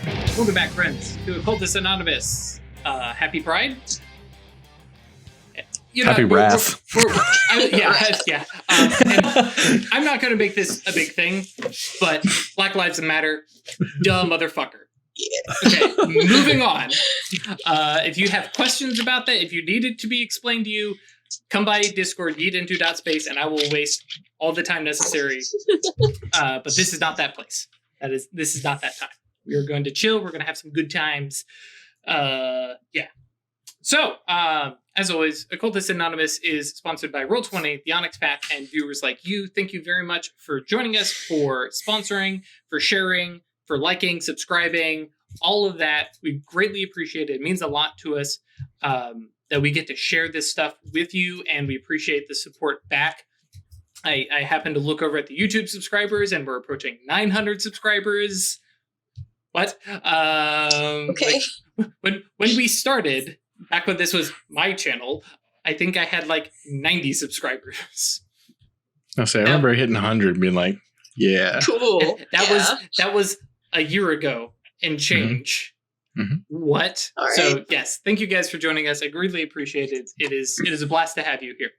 Welcome back, friends, to Occultists Anonymous. Happy Pride. Happy Wrath. Yeah. And I'm not going to make this a big thing, but Black Lives Matter, duh motherfucker. Yeah. Okay, moving on. If you have questions about that, if you need it to be explained to you, come by Discord, yeet into.space, and I will waste all the time necessary. But this is not that place. This is not that time. We are going to chill. We're going to have some good times. Yeah. So, as always, Occultists Anonymous is sponsored by Roll20, the Onyx Path, and viewers like you. Thank you very much for joining us, for sponsoring, for sharing, for liking, subscribing, all of that. We greatly appreciate it. It means a lot to us that we get to share this stuff with you, and we appreciate the support back. I happen to look over at the YouTube subscribers, and we're approaching 900 subscribers. What? Okay. When we started, back when this was my channel, I think I had like 90 subscribers. I remember hitting 100 and being like, yeah. Cool. That was a year ago and change. Mm-hmm. What? All right. So yes, thank you guys for joining us. I greatly appreciate it. It is a blast to have you here.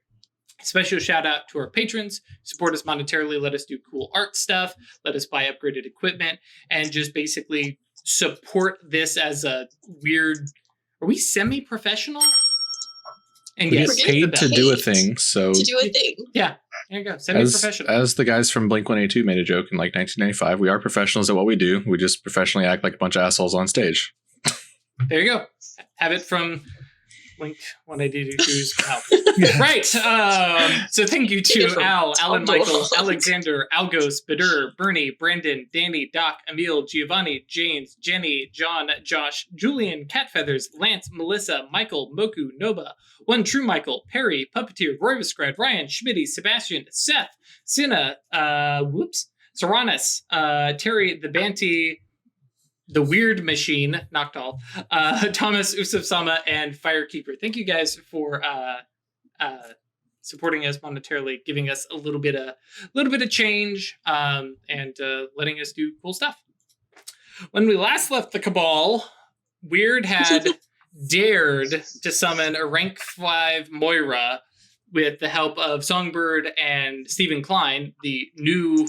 Special shout out to our patrons. Support us monetarily, let us do cool art stuff, let us buy upgraded equipment, and just basically support this as a weird... Are we semi-professional? And We yes, get paid to do a thing, so... To do a thing. Yeah, there you go. Semi-professional. As the guys from Blink-182 made a joke in like 1995, we are professionals at what we do. We just professionally act like a bunch of assholes on stage. There you go. Have it from Blink-182's Al. Right. So thank you to Al, Alan, Michael, Alexander, Algos, Badur, Bernie, Brandon, Danny, Doc, Emil, Giovanni, James, Jenny, John, Josh, Julian, Catfeathers, Lance, Melissa, Michael, Moku, Noba, One True Michael, Perry, Puppeteer, Roy Viscrad, Ryan, Schmitty, Sebastian, Seth, Cinna, Saranus, Terry, the Banty, The Weird Machine, Noctal, Thomas, Usuf Sama, and Firekeeper. Thank you guys for supporting us monetarily, giving us a little bit of change, and letting us do cool stuff. When we last left the Cabal, Weird had dared to summon a rank 5 Moira with the help of Songbird and Stephen Klein, the new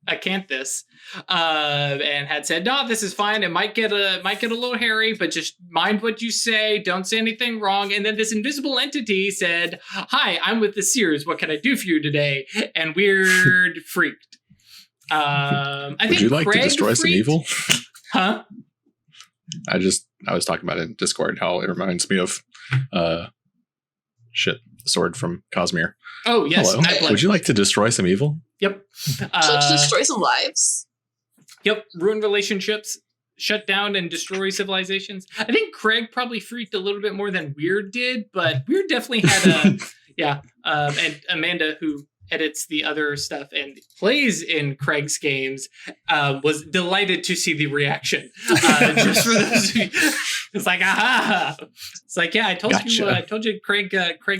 Acanthus, and had said, "No, this is fine. It might get a little hairy, but just mind what you say. Don't say anything wrong." And then this invisible entity said, "Hi, I'm with the Seers. What can I do for you today?" And Weird freaked. I think Would you like Craig to destroy some freaked. evil? Huh? I was talking about it in Discord how it reminds me of the sword from Cosmere. Oh yes. Hello. Would you like to destroy some evil? Yep. To destroy some lives. Yep. Ruin relationships, shut down and destroy civilizations. I think Craig probably freaked a little bit more than Weird did, but Weird definitely had and Amanda, who edits the other stuff and plays in Craig's games, was delighted to see the reaction. Just for those of you, it's like, aha! It's like, yeah, I told you, Craig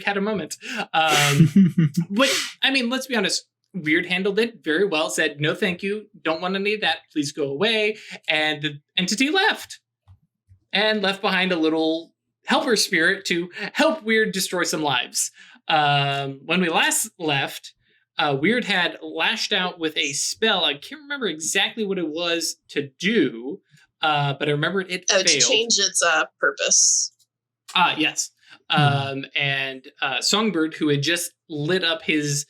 had a moment. But I mean, let's be honest. Weird handled it very well, said, "No, thank you. Don't want any of that. Please go away." And the entity left. And left behind a little helper spirit to help Weird destroy some lives. When we last left, Weird had lashed out with a spell. I can't remember exactly what it was to do, but I remember it failed. To change its purpose. Yes. And Songbird, who had just lit up his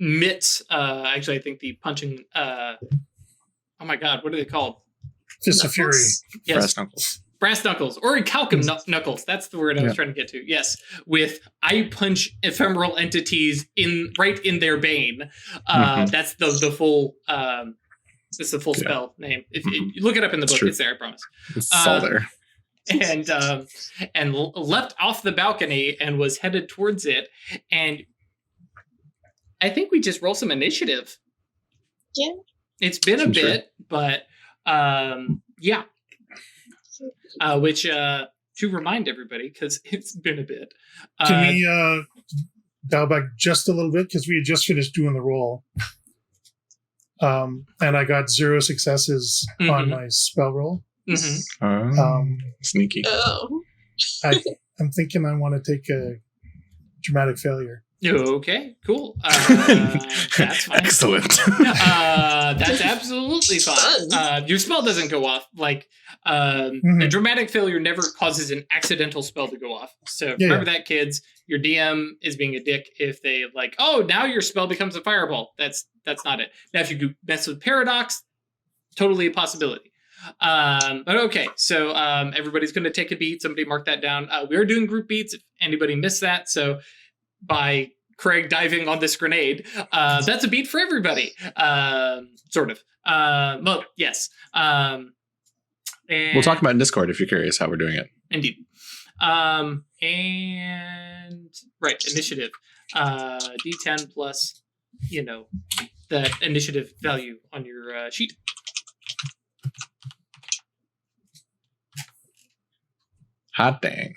mitts, actually I think the punching oh my god, what are they called? Fist of Fury. Yes. Brass knuckles. Brass knuckles, or calcum knuckles. That's the word I was trying to get to. Yes, with eye punch ephemeral entities right in their bane. That's the full it's the full spell name. If you look it up in the book, it's there, I promise. It's all there. And leapt off the balcony and was headed towards it, and I think we just roll some initiative. Yeah. It's been a bit, but yeah. Which to remind everybody, because it's been a bit. Can we dial back just a little bit? Because we had just finished doing the roll. And I got 0 successes on my spell roll. Sneaky. Oh. I'm thinking I want to take a dramatic failure. Okay, cool. That's fine. Excellent. That's absolutely fine. Your spell doesn't go off. Like, a dramatic failure never causes an accidental spell to go off. So remember that, kids. Your DM is being a dick if they like, oh, now your spell becomes a fireball. That's not it. Now, if you mess with paradox, totally a possibility. But okay, so everybody's going to take a beat. Somebody mark that down. We are doing group beats. If anybody missed that, so by Craig diving on this grenade, that's a beat for everybody. Sort of. Well, yes. And We'll talk about in Discord if you're curious how we're doing it. Indeed. And right, initiative. D10 plus, that initiative value on your sheet. Hot dang.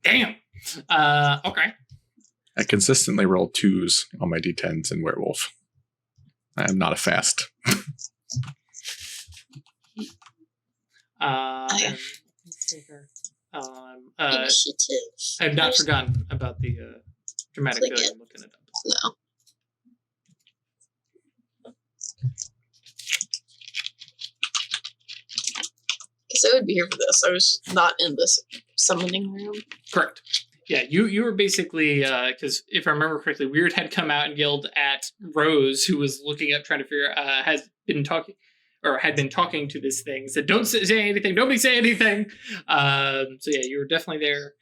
Damn. Okay. I consistently roll 2s on my D10s in Werewolf. I am not a fast. Initiative. I have not forgotten about the dramatic failure. I'm looking it up. No. Because I would be here for this. I was not in this summoning room. Correct. Yeah, you were basically, because if I remember correctly, Weird had come out and yelled at Rose, who was looking up, trying to figure out, had been talking to this thing, said, don't say anything, nobody say anything. So yeah, you were definitely there.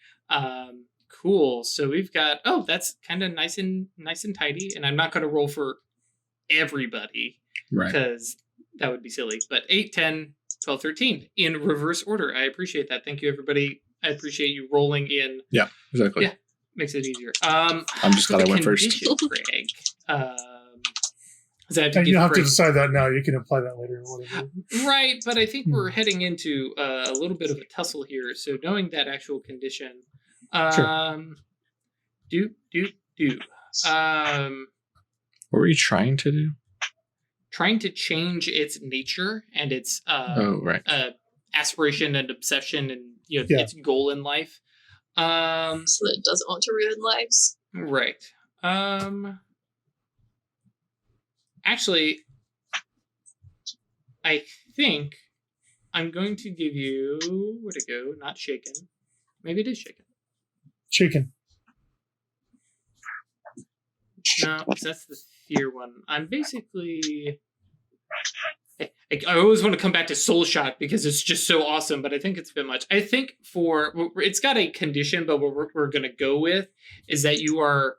Cool. So we've got, that's kind of nice and tidy, and I'm not going to roll for everybody, right? Because that would be silly. But 8, 10, 12, 13 in reverse order. I appreciate that. Thank you, everybody. I appreciate you rolling in. Yeah, exactly. Yeah, makes it easier. I'm just glad I went first. Craig. You don't have to decide that now. You can apply that later or whatever. Right, but I think we're heading into a little bit of a tussle here. So knowing that actual condition, sure. What were you trying to do? Trying to change its nature and its aspiration and obsession and its goal in life. So that it doesn't want to ruin lives. Right. Actually, I think I'm going to give you where to go. Not shaken. Maybe it is shaken. Shaken. No, that's the fear one. I'm basically. I always want to come back to Soul Shot because it's just so awesome, but I think it's a bit much. I think it's got a condition, but what we're going to go with is that you are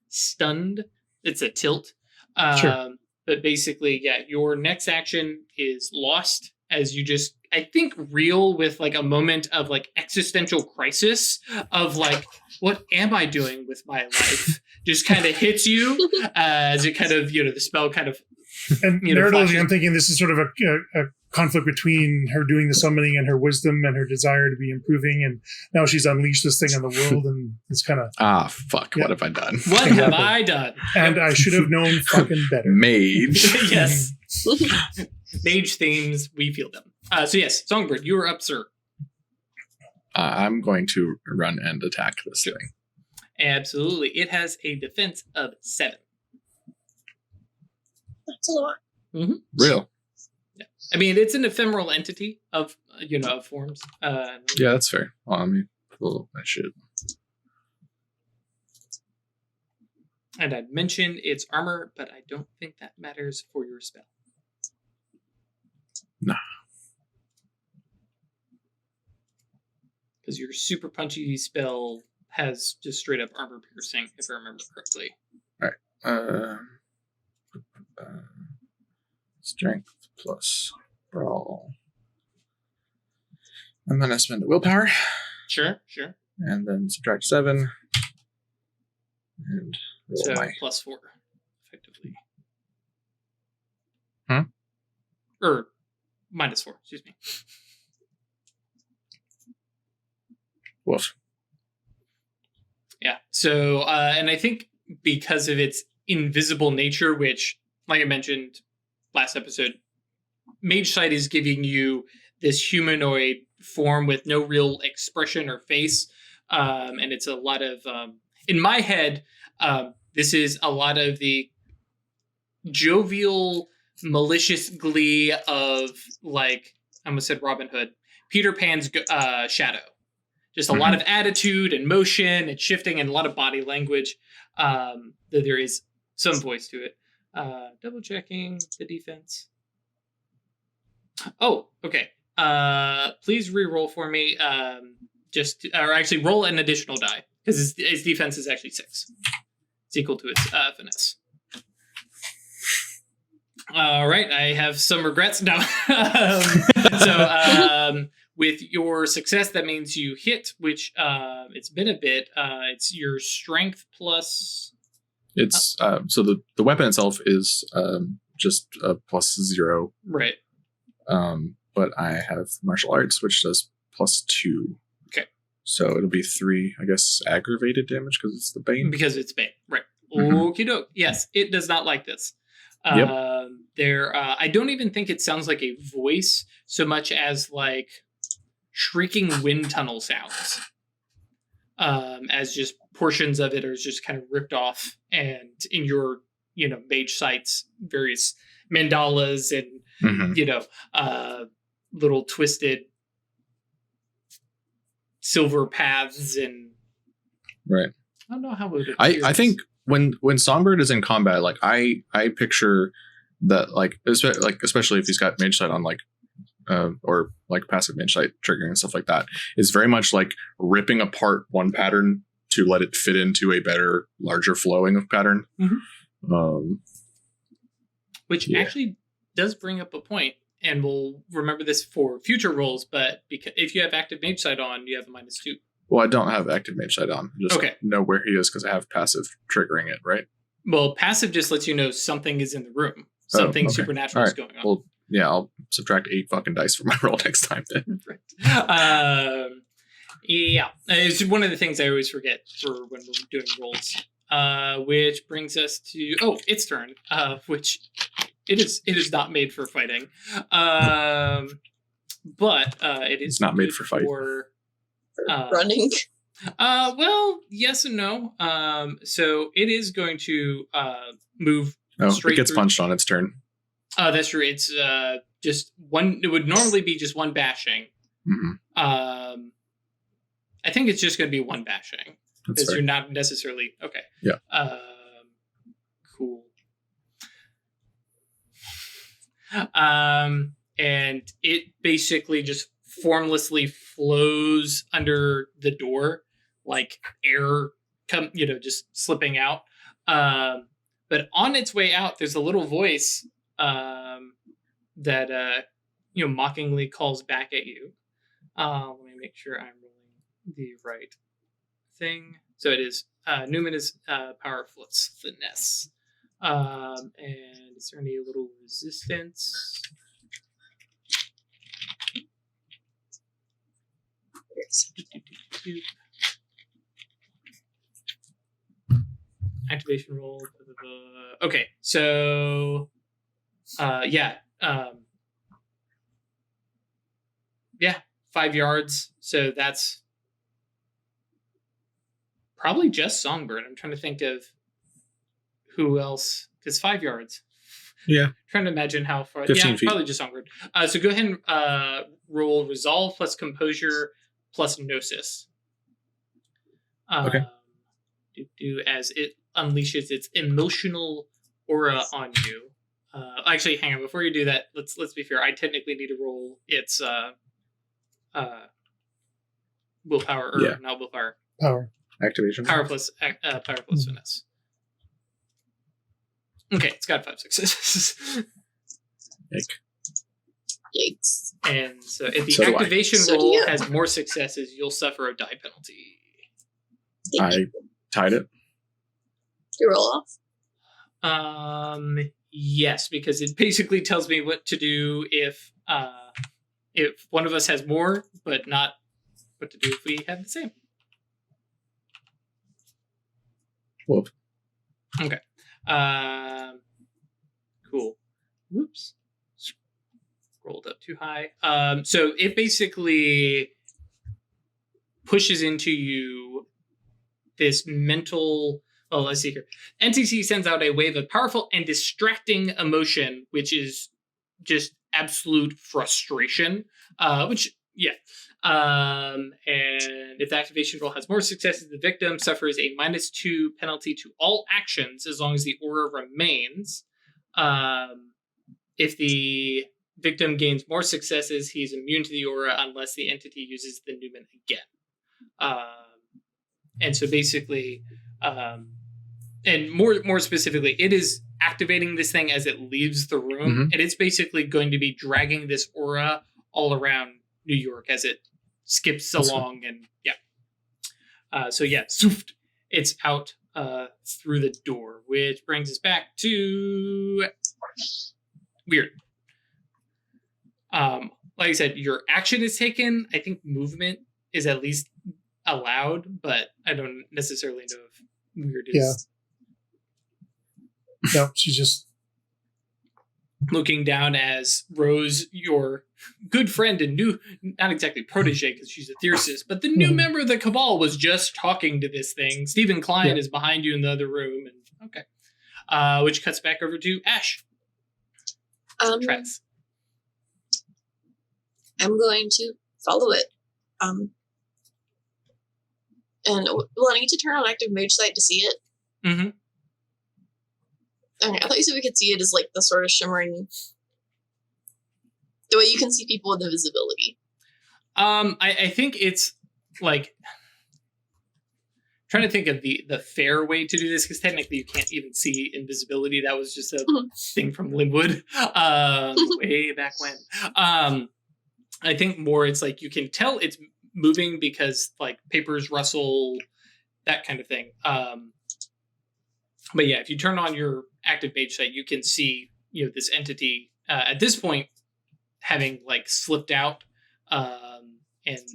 stunned. It's a tilt. Sure. But basically, your next action is lost as you just, I think, reel with like a moment of like existential crisis of like, what am I doing with my life? Just kind of hits you as it kind of, the spell kind of. And narratively, I'm thinking this is sort of a conflict between her doing the summoning and her wisdom and her desire to be improving. And now she's unleashed this thing on the world, and it's kind of fuck. What have I done? What have I done? And I should have known fucking better. Mage. Yes. Mage themes. We feel them. So yes, Songbird, you are up, sir. I'm going to run and attack this thing. Absolutely. It has a defense of 7. That's a lot. Mm-hmm. Real. Yeah. I mean, it's an ephemeral entity of, of forms. Yeah, that's fair. Well, I mean, I should. And I'd mentioned its armor, but I don't think that matters for your spell. Nah. Because your super punchy spell has just straight up armor piercing, if I remember correctly. All right. Strength plus brawl. I'm gonna spend a willpower. Sure. And then subtract 7. And roll so my plus 4, effectively. Or minus 4, excuse me. Woof. Yeah. So, and I think because of its invisible nature, which, like I mentioned last episode, Mage Sight is giving you this humanoid form with no real expression or face, and it's a lot of in my head. This is a lot of the jovial, malicious glee of, like, I almost said Robin Hood, Peter Pan's shadow. Just a lot of attitude and motion and shifting and a lot of body language. Though there is some voice to it. Double checking the defense. Oh, okay. Please re-roll for me. Or actually roll an additional die, because his defense is actually 6. It's equal to its finesse. All right, I have some regrets now. With your success, that means you hit, which it's been a bit. It's your strength plus. It's so the weapon itself is just a +0, right? But I have martial arts, which does +2. Okay. So it'll be 3, I guess, aggravated damage because it's the Bane. Because it's Bane, right? Okie doke. Yes, it does not like this. Yep. I don't even think it sounds like a voice so much as like shrieking wind tunnel sounds. As just portions of it are just kind of ripped off, and in your, Mage Sight's various mandalas and little twisted silver paths and right. I don't know how it would appear. I think when Songbird is in combat, like I picture that, like especially if he's got Mage Sight on, like or like passive Mage Sight triggering and stuff like that, is very much like ripping apart one pattern to let it fit into a better, larger flowing of pattern. Which actually does bring up a point, and we'll remember this for future rolls, but because if you have active Mage Sight on, you have a -2. Well, I don't have active Mage Sight on. Just know where he is because I have passive triggering it, right? Well, passive just lets you know something is in the room. Something supernatural is going on. Well, yeah, I'll subtract 8 fucking dice from my roll next time then. Right. Yeah. It's one of the things I always forget for when we're doing rolls. Which brings us to its turn. Which it is not made for fighting. But it is not made for fight. Running. Well, yes and no. So it is going to move straight. It gets through. punched on its turn. That's true. It's just one. It would normally be just one bashing. I think it's just going to be one bashing because you're not necessarily okay. Yeah. Cool. And it basically just formlessly flows under the door, like air just slipping out. But on its way out, there's a little voice that mockingly calls back at you. Let me make sure I'm rolling the right thing. So it is Newman is powerfulness finesse. And is there any little resistance? Activation roll. Okay, so 5 yards. So that's probably just Songbird. I'm trying to think of who else, because 5 yards. Yeah. I'm trying to imagine how far. 15 feet. Probably just Songbird. So go ahead and roll Resolve plus Composure plus Gnosis. Okay. As it unleashes its emotional aura on you. Actually, hang on. Before you do that, let's be fair. I technically need to roll its willpower, or not willpower. Power. Activation. Power plus finesse. Okay, it's got 5 successes. Yikes. And so if the activation roll has more successes, you'll suffer a die penalty. I tied it. You roll off? Yes, because it basically tells me what to do if one of us has more, but not what to do if we have the same. Whoop. Okay. Cool. Whoops. rolled up too high. So it basically pushes into you this mental. Oh, let's see here. NTC sends out a wave of powerful and distracting emotion, which is just absolute frustration. Which, yeah. And if the activation roll has more successes, the victim suffers a -2 penalty to all actions as long as the aura remains. If the victim gains more successes, he's immune to the aura unless the entity uses the Newman again. And so basically, and more specifically, it is activating this thing as it leaves the room, and it's basically going to be dragging this aura all around New York as it skips along, and so zoofed, it's out through the door, which brings us back to Weird. Like I said, your action is taken. I think movement is at least allowed, but I don't necessarily know if Weird is. Yeah. No, she's just looking down as Rose, your good friend and new, not exactly protege because she's a Thyrsis, but the new member of the Cabal was just talking to this thing. Stephen Klein is behind you in the other room, and which cuts back over to Ash. Tress. I'm going to follow it. And will I need to turn on active mage sight to see it? Mm-hmm. Okay, I thought you said we could see it as like the sort of shimmering, the way you can see people with invisibility. I think it's like trying to think of the fair way to do this, because technically you can't even see invisibility. That was just a thing from Linwood way back when. I think more it's like you can tell it's moving because like papers rustle, that kind of thing. But yeah, if you turn on your active mage sight, you can see, this entity at this point having like slipped out. And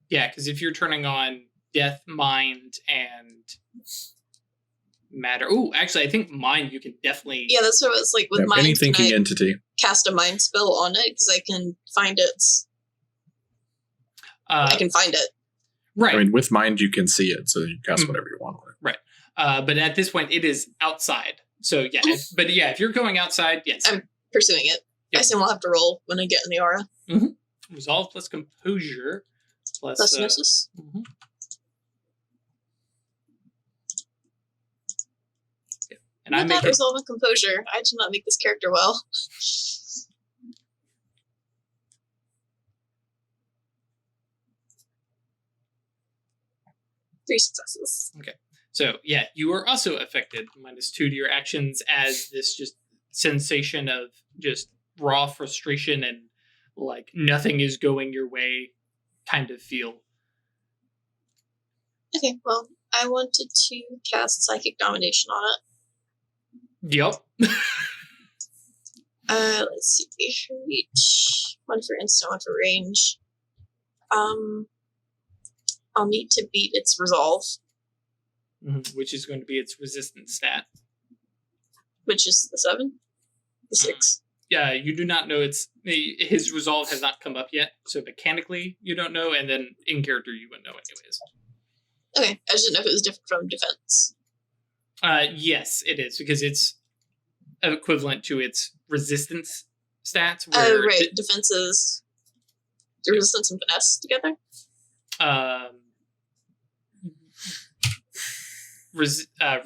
yeah, because if you're turning on death, mind, and matter. Oh, actually, I think mind you can definitely. Yeah, that's what it was like with mind. Any thinking entity. Cast a mind spell on it because I can find it. I can find it. Right. I mean, with mind you can see it, so you cast whatever you want on it. Right. But at this point, it is outside. So yeah, if you're going outside, yes, I'm pursuing it. Yep. I assume we'll have to roll when I get in the aura. Mm-hmm. Resolve plus composure plus gnosis. Mm-hmm. Yeah. And I make resolve and composure. I did not make this character well. 3 successes. Okay. So, yeah, you are also affected, -2 to your actions, as this just sensation of just raw frustration and, like, nothing is going your way kind of feel. Okay, well, I wanted to cast Psychic Domination on it. Yep. Let's see. Reach. 1 for instant, 1 for range. I'll need to beat its resolve. Which is going to be its resistance stat. Which is the 7? The 6? Yeah, you do not know his resolve has not come up yet, so mechanically you don't know, and then in character you wouldn't know anyways. Okay, I just didn't know if it was different from defense. Yes, it is, because it's equivalent to its resistance stats. Oh, right, defenses, resistance and finesse together?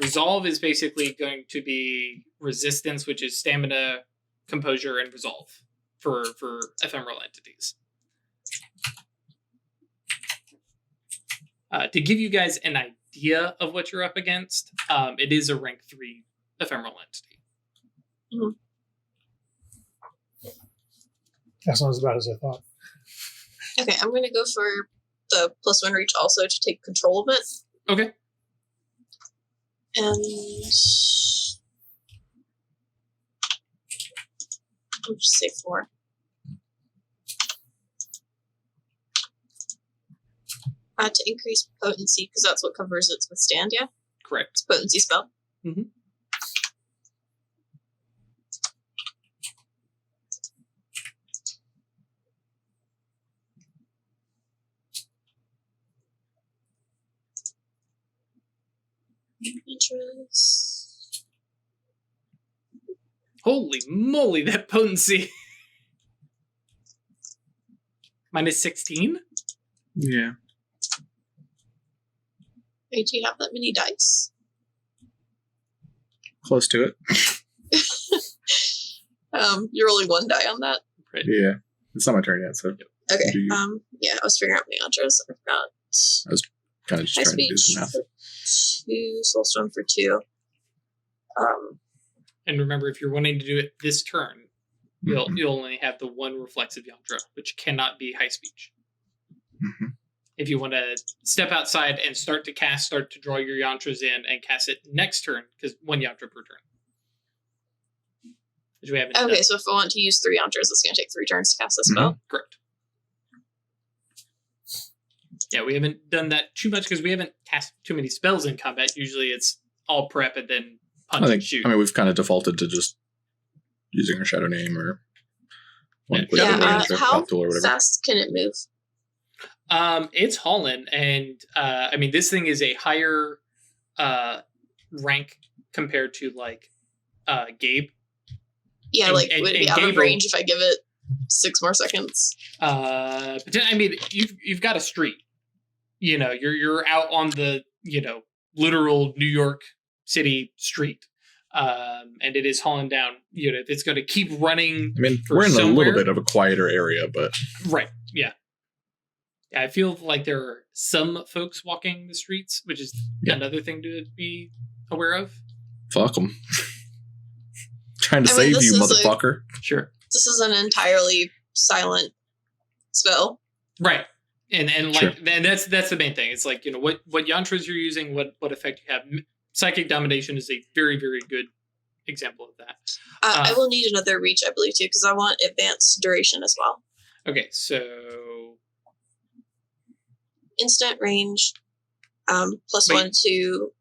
Resolve is basically going to be resistance, which is stamina, composure, and resolve for ephemeral entities. To give you guys an idea of what you're up against, it is a rank 3 ephemeral entity. Mm-hmm. That's not as bad as I thought. Okay, I'm going to go for the +1 reach also to take control of it. Okay. And I'll just say 4. To increase potency, because that's what covers its withstand, yeah? Correct. It's a potency spell. Mm-hmm. yantras. Holy moly, that potency. Minus 16? Yeah. Wait, do you have that many dice? Close to it. You're rolling one die on that. Right. Yeah. It's not my turn yet, so Okay. Do you- Yeah, I was figuring out my yantras. I forgot. kind of just High trying to do speech some math. for 2, Soulstone for 2. And remember, if you're wanting to do it this turn, Mhm. you'll only have the one reflexive yantra, which cannot be high speech. Mhm. If you want to step outside and start to draw your yantras in and cast it next turn, because one yantra per turn. Which we haven't done. Okay, so if I want to use 3 yantras, it's going to take 3 turns to cast the spell. Correct. Yeah, we haven't done that too much because we haven't cast too many spells in combat. Usually it's all prep and then punch and shoot. I mean, we've kind of defaulted to just using our shadow name or one click Shadow or name. whatever, How tool or whatever. fast can it move? It's hauling, and I mean, this thing is a higher rank compared to like Gabe. Yeah, And- like and- would it and be out of Gabriel- range if I give it 6 more seconds? But I mean, you've got a street. You know, you're out on the literal New York City street, and it is hauling down. You know, if it's going to keep running, I mean, for we're in a somewhere- little bit of a quieter area, but right? Yeah. Yeah, I feel like there are some folks walking the streets, which is Yeah. another thing to be aware of. fuck them. Trying to I mean, save this you, is motherfucker. Sure. This is an entirely silent spell. Right. And like Sure. and that's the main thing. It's like, what yantras you're using, what effect you have. Psychic domination is a very, very good example of that. I will need another reach, I believe, too, because I want advanced duration as well. Okay, so Instant range, plus Wait. 1 to...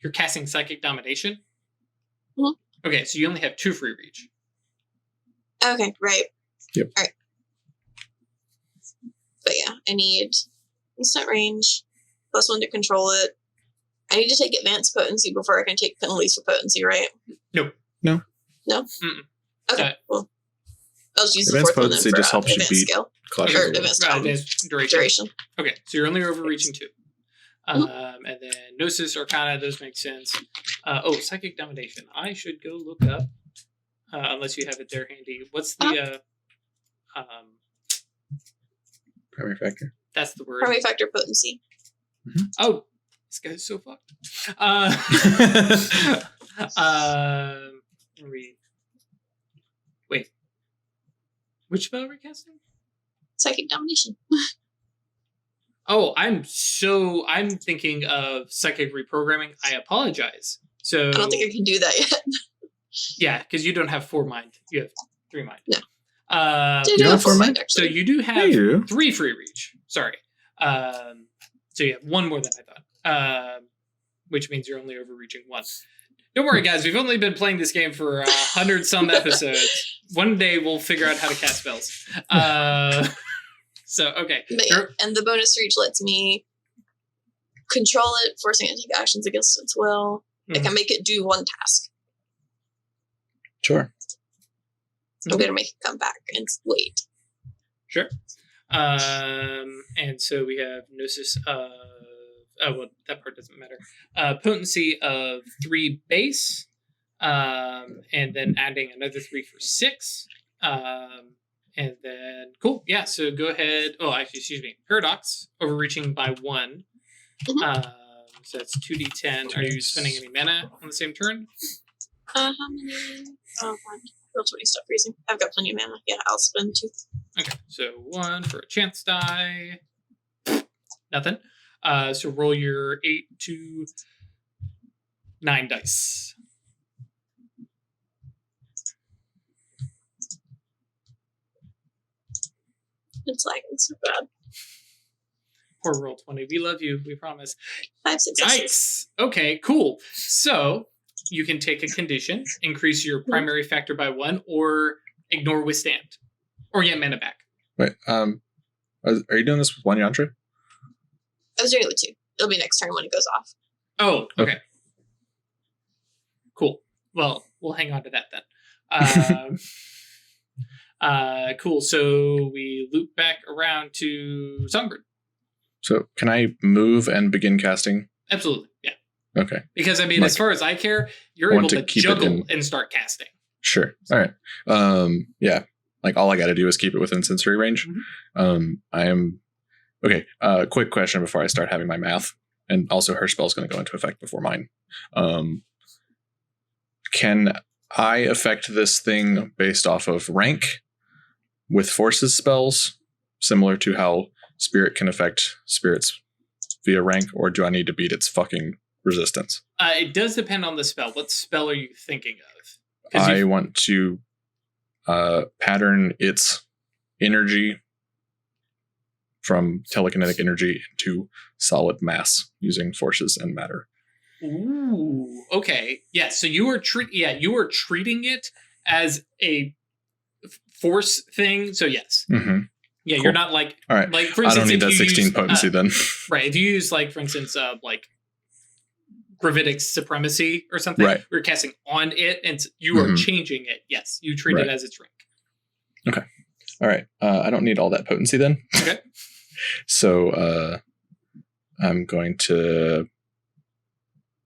you're casting psychic domination? Mhm. Okay, so you only have 2 free reach. Okay, right. Yep. All right. But yeah, I need instant range, plus 1 to control it. I need to take advanced potency before I can take penalties for potency, right? Nope. No. No? Mm-mm. Okay, well. I'll just use the Advanced fourth one then potency for just helps you advanced beat skill. Clash Or of the Worlds. advanced Advanced duration. duration. Okay, so you're only overreaching 2. Mhm. And then Gnosis, Arcana, those make sense. Psychic Domination. I should go look up, unless you have it there handy. What's the, Primary factor. that's the word. Primary factor potency. Oh, this guy's so fucked. Wait. Which spell are we casting? Psychic domination. Oh, I'm thinking of psychic reprogramming. I apologize. So I don't think I can do that yet. yeah, because you don't have 4 mind. You have 3 mind. No. You don't have four mind? So actually. you do have Hey, you. 3 free reach. Sorry. So you have 1 more than I thought. Which means you're only overreaching 1. Don't worry, guys. We've only been playing this game for 100 some episodes. One day we'll figure out how to cast spells. So okay. But yeah, and the bonus reach lets me control it, forcing it to take actions against its will. I can make it do 1 task. Sure. I'm going to make it come back and wait. Sure. And so we have Gnosis of... Oh, well, that part doesn't matter. Potency of 3 base, and then adding another 3 for 6. And then, cool, yeah, so go ahead. Oh, actually, excuse me. Paradox, overreaching by 1. So that's 2d10. Are you spending any mana on the same turn? How many? Oh, 1. Roll 20, stop freezing. I've got plenty of mana. Yeah, I'll spend 2. Okay, so 1 for a chance die. Nothing. So roll your 8 to 9 dice. It's lagging so bad. Poor roll 20. We love you. We promise. 5 successes. Yikes. Okay, cool. So you can take a condition, increase your primary factor by 1, or ignore withstand, or get mana back. Wait, are you doing this with 1 yantra? I was doing it with 2. It'll be next turn when it goes off. Oh, okay. Well, we'll hang on to that then. Cool. So we loop back around to Songbird. So can I move and begin casting? Absolutely. Yeah. Okay. Because I mean, Like, as far as I care, you're I able want to to keep it juggle in- and start casting. Sure. All right. Yeah. Like all I got to do is keep it within sensory range. I am okay. Quick question before I start having my math, and also her spell's going to go into effect before mine. Can I affect this thing based off of rank with forces spells, similar to how spirit can affect spirits via rank, or do I need to beat its fucking resistance? It does depend on the spell. What spell are you thinking of? I want to pattern its energy from telekinetic energy into solid mass using forces and matter. Ooh, okay. Yeah, so you were treating it as a force thing. So yes. Mm-hmm. Yeah, Cool. you're not like All right. like for instance, I don't need if that you 16 use, potency then. right. If you use like for instance like gravitic supremacy or something, Right. we're casting on it and you are changing it. Yes, you treat it as its rank. Okay. All right. I don't need all that potency then. Okay. So I'm going to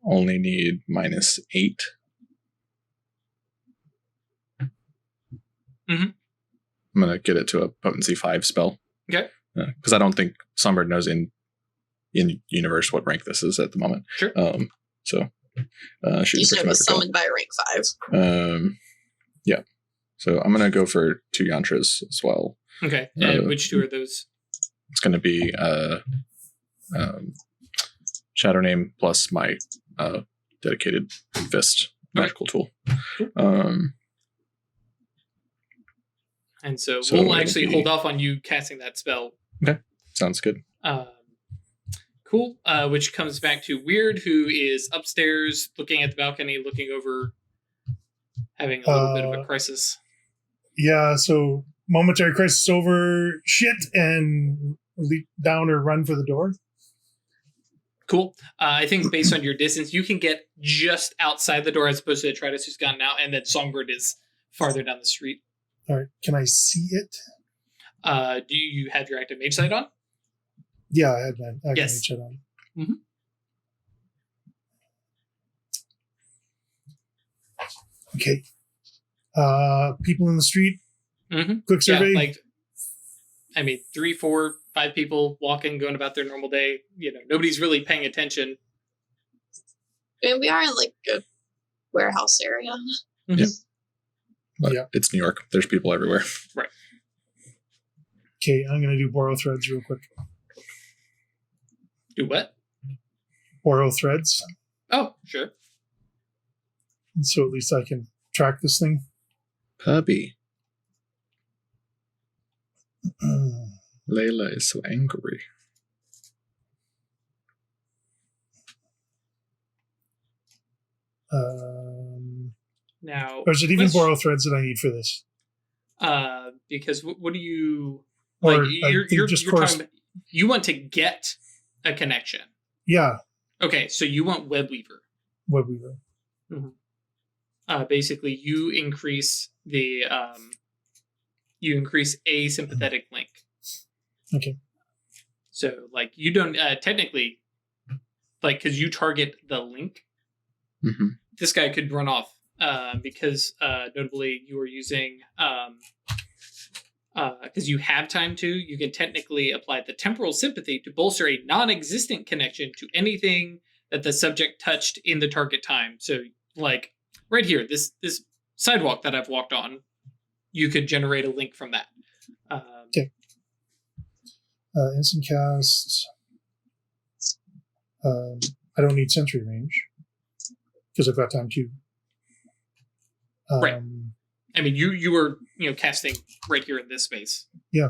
only need -8. Mhm. I'm going to get it to a potency 5 spell. Okay. Because I don't think Songbird knows in universe what rank this is at the moment. Sure. You said it was summoned by a rank 5. Yeah. So I'm going to go for 2 yantras as well. Okay. And which 2 are those? It's going to be Shadow Name plus my dedicated fist magical tool. And so So we'll it'll actually be- hold off on you casting that spell. Sounds good. Cool. Which comes back to Weird, who is upstairs looking at the balcony, looking over, having a little bit of a crisis. Yeah, so momentary crisis over, shit, and leap down or run for the door. Cool. I think based on your distance, you can get just outside the door as opposed to Detritus who's gone out, and then Songbird is farther down the street. All right, can I see it? Do you have your active mage sight on? Yeah, I had my Yes. mage sight on. Mhm. Okay. People in the street. Mm-hmm. Quick survey. Yeah, like, I mean, 3, 4, 5 people walking, going about their normal day. You know, nobody's really paying attention. And we are in like a warehouse area. But Yeah. it's New York. There's people everywhere. Okay, I'm going to do borrow threads real quick. Do what? Borrow threads. Oh, sure. So at least I can track this thing. Puppy. Layla is so angry. Now, Or is it even let's- borrow threads that I need for this? because what do you Or like? I You're think just talking about, you want to get a connection. Yeah, Okay, so you want Webweaver. Webweaver. Basically, you increase the a sympathetic link. Okay. So, like, you don't technically, like, because you target the link. Mm-hmm. This guy could run off because notably you are using because you have time to, you can technically apply the temporal sympathy to bolster a non-existent connection to anything that the subject touched in the target time. So like right here, this sidewalk that I've walked on, you could generate a link from that. Okay. Instant cast. I don't need sensory range because I've got time to. Right. I mean, you were casting right here in this space. Yeah.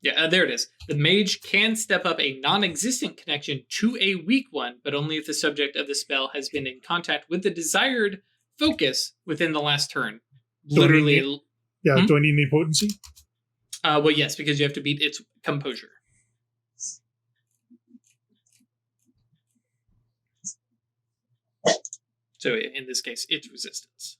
Yeah, there it is. The mage can step up a non-existent connection to a weak one, but only if the subject of the spell has been in contact with the desired focus within the last turn. Do I Literally. need Do I need any potency? Well, yes, because you have to beat its composure. So in this case, it's resistance.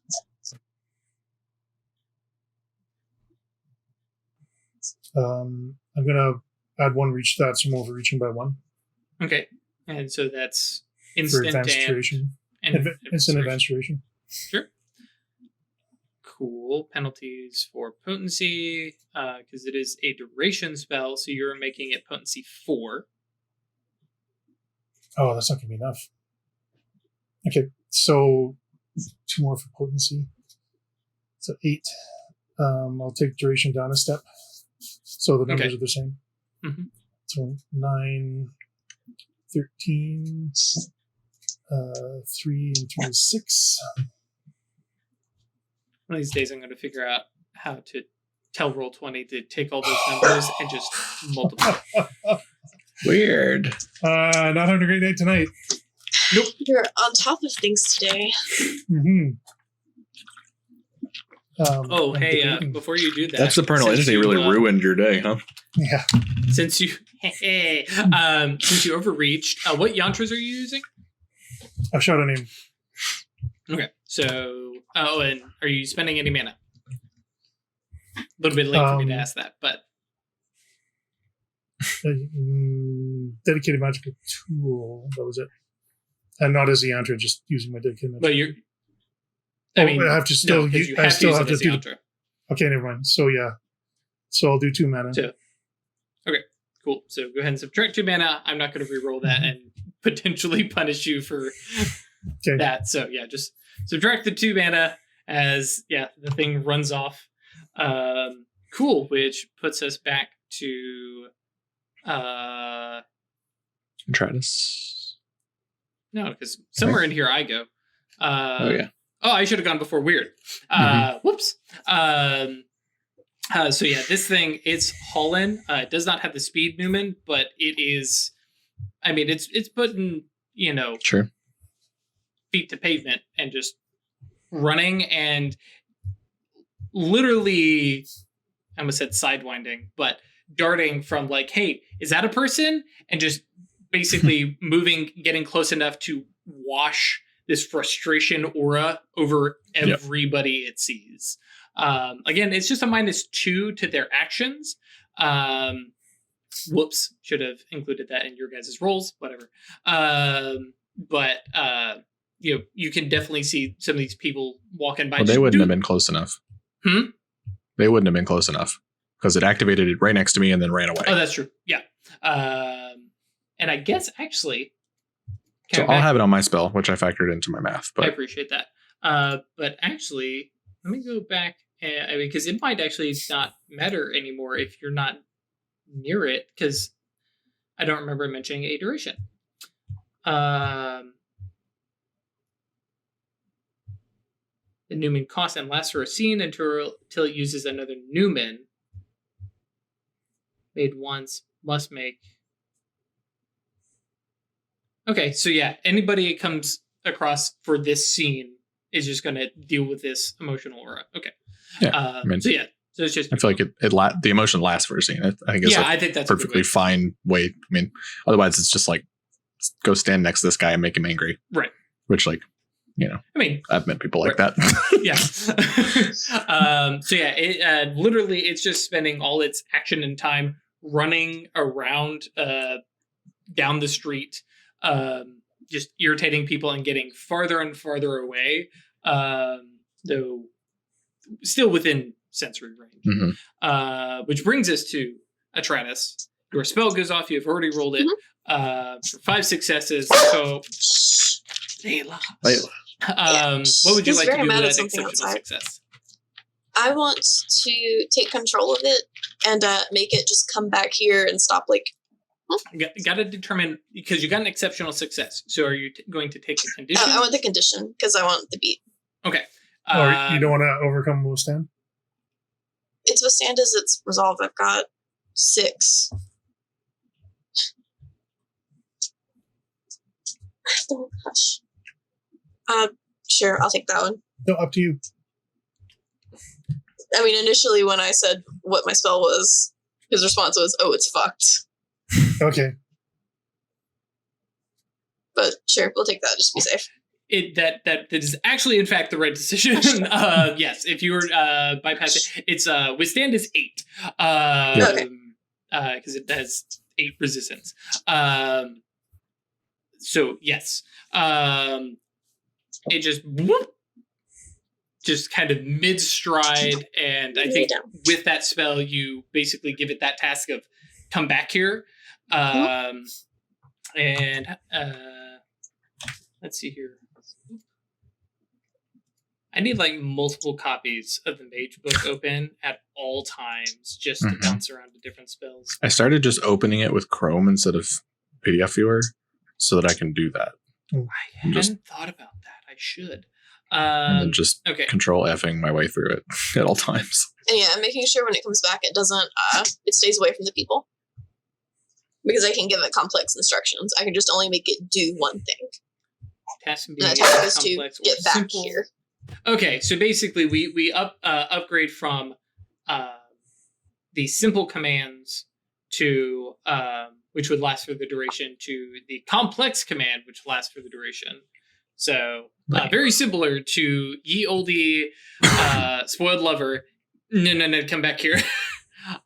I'm gonna add 1 reach to that, so I'm overreaching by 1 Okay, and so that's for instant advanced duration. Instant advanced duration. Sure. Cool. Penalties for potency, because it is a duration spell, so you're making it potency 4. Oh, that's not gonna be enough. Okay, so 2 more for potency. So 8. I'll take duration down a step. So the numbers are the same. Mm-hmm. So 9, 13, 3 and 3 is 6. One of these days I'm going to figure out how to tell Roll20 to take all those numbers and just multiply. Weird. Not having a great night tonight. Nope. You're on top of things today. Mm-hmm. Hey, before you do that. That supernal entity really ruined your day, huh? Yeah. Since you overreached, what yantras are you using? I'll shout a name. Okay, so and are you spending any mana? A little bit late for me to ask that, but dedicated magical tool. That was it, and not as a yantra, just using my dedicated magical. But you're. I have to still. I still have to do. Yantra. Okay, never mind. So yeah, so I'll do 2 mana. 2. Okay, cool. So go ahead and subtract 2 mana. I'm not going to re-roll that and potentially punish you for that. So yeah, just subtract the 2 mana as the thing runs off. Cool, which puts us back to Tratus. No, because somewhere in here I go. Oh yeah. Oh, I should have gone before weird. Whoops. So yeah, this thing, it's Holland. It does not have the speed Newman, but it is, I mean, it's putting, Sure. feet to pavement and just running and literally, I almost said sidewinding, but darting from like, hey, is that a person? And just basically moving, getting close enough to wash this frustration aura over everybody it sees. Again, it's just a -2 to their actions. Whoops, should have included that in your guys' rolls, whatever. But you can definitely see some of these people walking by. Well, they wouldn't have been close enough. They wouldn't have been close enough because it activated it right next to me and then ran away. Oh, that's true. Yeah. And I guess actually, so I'll have it on my spell, which I factored into my math. But I appreciate that. But actually, let me go back. Because it might actually not matter anymore if you're not near it, because I don't remember mentioning a duration. The Newman costs and lasts for a scene until it uses another Newman. Made once, must make. Okay, so yeah, anybody it comes across for this scene is just going to deal with this emotional aura. Okay. Yeah. So it's just. I feel like the emotion lasts for a scene. I think it's I think that's perfectly fine way. I mean, otherwise it's just like go stand next to this guy and make him angry. Right. Which I mean, I've met people like that. Yeah. So yeah, literally it's just spending all its action and time running around down the street, just irritating people and getting farther and farther away, though still within sensory range. Which brings us to Atratus. Your spell goes off. You've already rolled it for 5 successes. So, Layla. What would you like to do with that exceptional success? I want to take control of it and make it just come back here and stop. Got to determine, because you got an exceptional success. So are you going to take the condition? I want the condition because I want the beat. Okay. Or you don't want to overcome withstand? It's withstand as it's resolved. I've got 6. Oh gosh. Sure, I'll take that one. No, up to you. I mean, initially when I said what my spell was, his response was, "Oh, it's fucked." Okay. But sure, we'll take that just to be safe. that is actually in fact the right decision. Yes, if you were bypass it, it's withstand is 8. Okay. Because it has 8 resistance. So yes. It just kind of mid stride, and I think with that spell you basically give it that task of come back here. And let's see here. I need like multiple copies of the Mage Book open at all times just to bounce around to different spells. I started just opening it with Chrome instead of PDF Viewer so that I can do that. I hadn't thought about that. I should. And then just control Fing my way through it at all times. And yeah, I'm making sure when it comes back, it doesn't, it stays away from the people. Because I can give it complex instructions. I can just only make it do one thing. Task and the task is to get back simple. Here. Okay, so basically we upgrade from the simple commands to which would last for the duration to the complex command, which lasts for the duration. So very similar to ye olde spoiled lover. No, come back here.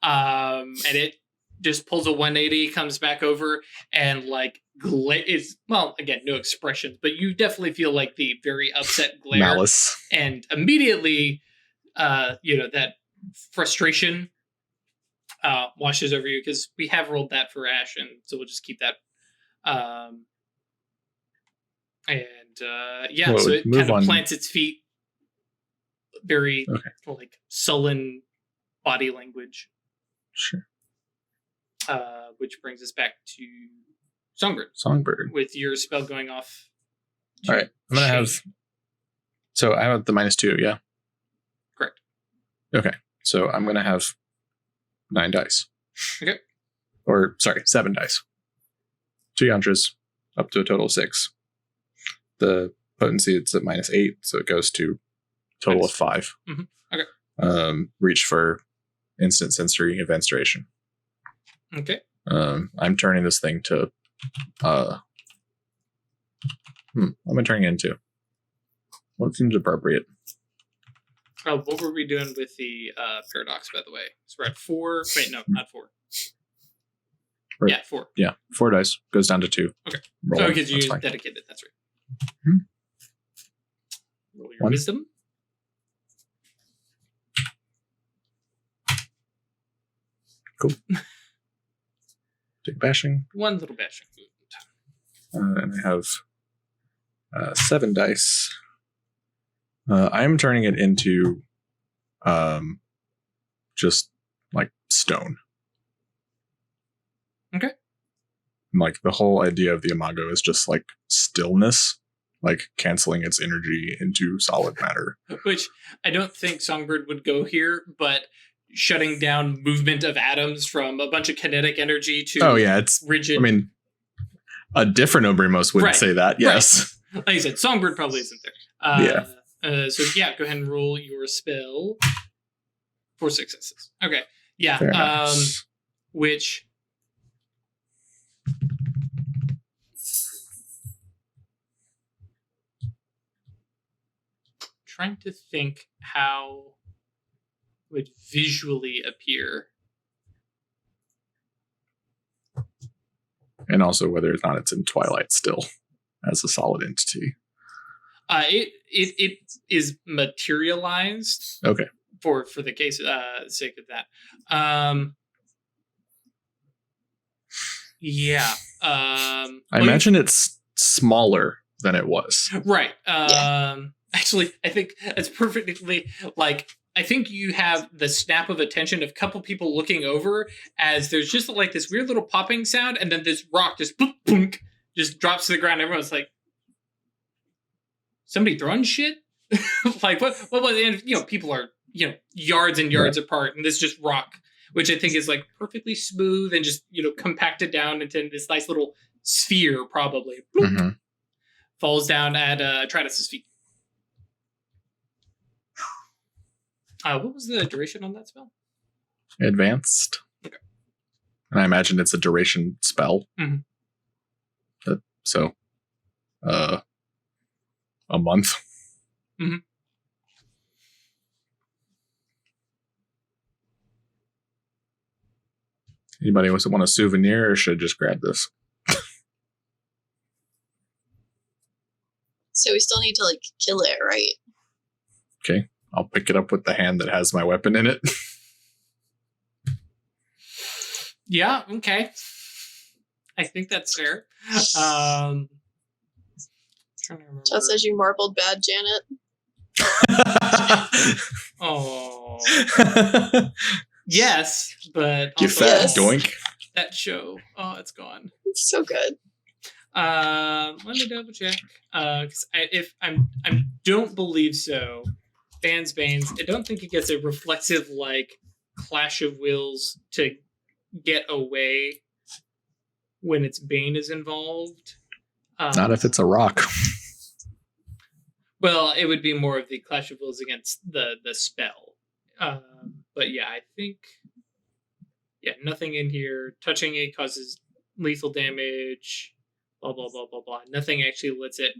And it just pulls a 180, comes back over, and like is again, no expressions, but you definitely feel like the very upset glare, malice, and immediately, that frustration washes over you because we have rolled that for Ash, and so we'll just keep that. So it kind of plants its feet, very like sullen body language. Sure. Which brings us back to Songbird. Songbird. With your spell going off. All right. I'm going to have... So I have the -2, yeah? Correct. Okay. So I'm going to have 9 dice. Okay. Or, sorry, 7 dice. 2 yantras, up to a total of 6. The potency, it's at -8, so it goes to total of 5. Okay. Reach for instant sensory events duration. Okay. I'm turning this thing to what am I turning it into? What seems appropriate? What were we doing with the paradox, by the way? So we're at 4. Wait, no, not 4. Right. Yeah, 4. Yeah, 4 dice. Goes down to 2. Okay. Roll so because you dedicated, that's right. Roll your 1. wisdom. Cool. Take bashing. 1 little bashing. And I have 7 dice. I'm turning it into just like stone. Okay. Like the whole idea of the imago is just like stillness, like canceling its energy into solid matter. Which I don't think Songbird would go here, but shutting down movement of atoms from a bunch of kinetic energy to it's rigid. I mean, a different Obrimos wouldn't say that. Yes. Right. Like I said, Songbird probably isn't there. So go ahead and roll your spell. 4 successes. Okay. Yeah. Nice. Which trying to think how would visually appear. And also whether or not it's in Twilight still as a solid entity. It is materialized. Okay. For the case sake of that. I imagine it's smaller than it was. Right. Actually, I think that's perfectly like. I think you have the snap of attention of a couple people looking over as there's just like this weird little popping sound, and then this rock just boop, boom, just drops to the ground. Everyone's like, somebody throwing shit? Like what was it? And, people are, yards and yards apart, and this just rock, which I think is like perfectly smooth and just, compacted down into this nice little sphere, probably. Bloop, falls down at Tratus's feet. What was the duration on that spell? Advanced. Okay. And I imagine it's a duration spell. a month. Mhm. Anybody want a souvenir, or should I just grab this? So we still need to like kill it, right? Okay, I'll pick it up with the hand that has my weapon in it. Yeah, okay. I think that's fair. Trying to remember. Just as you marbled bad, Janet. Oh. Yes, but You also, fat Yes. doink. that show. Oh, it's gone. It's so good. Let me double check. 'Cause I don't believe so. Ban's Banes. I don't think it gets a reflexive like clash of wills to get away when its Bane is involved. Not if it's a rock. Well, it would be more of the clash of wills against the spell. But yeah, I think nothing in here. Touching it causes lethal damage. Blah blah blah blah blah. Nothing actually lets it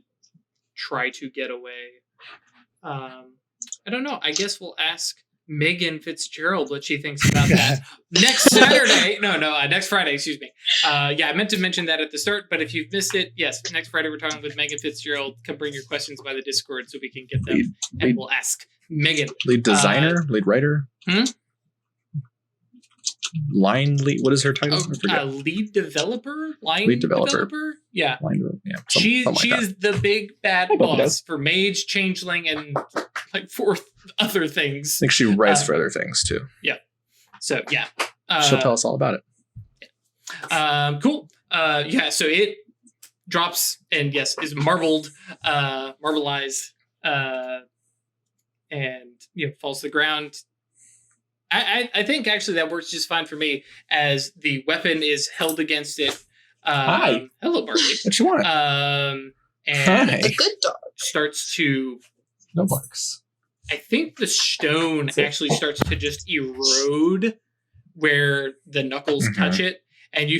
try to get away. I don't know. I guess we'll ask Megan Fitzgerald what she thinks about that next Saturday. Next Friday. Excuse me. I meant to mention that at the start, but if you've missed it, yes, next Friday we're talking with Megan Fitzgerald. Come bring your questions by the Discord so we can get them, and we'll ask Megan. Lead designer, lead writer, line lead. What is her title? I forget. Lead developer, Lead developer. Yeah, Line, yeah. She like is the big bad Hope it boss does. for Mage, Changeling, and like 4 other things. I think she writes for other things too. So yeah, She'll tell us all about it. Cool. So it drops and yes is marbled, marbleized, and falls to the ground. I think actually that works just fine for me as the weapon is held against it. Hi. Hello, Barley. What you want? And Hi. The good dog. starts to. No barks. I think the stone actually starts to just erode where the knuckles touch it, and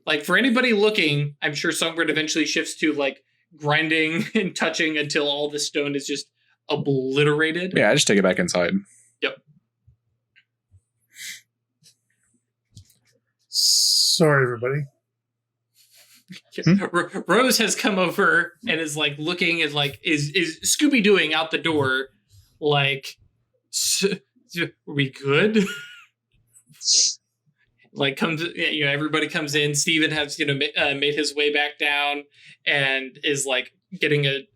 like for anybody looking, I'm sure Songbird eventually shifts to like grinding and touching until all the stone is just obliterated. Yeah, I just take it back inside. Sorry, everybody. Rose has come over and is like looking and like is Scooby Dooing out the door, like, are we good? Like comes, everybody comes in. Steven has made his way back down and is like getting a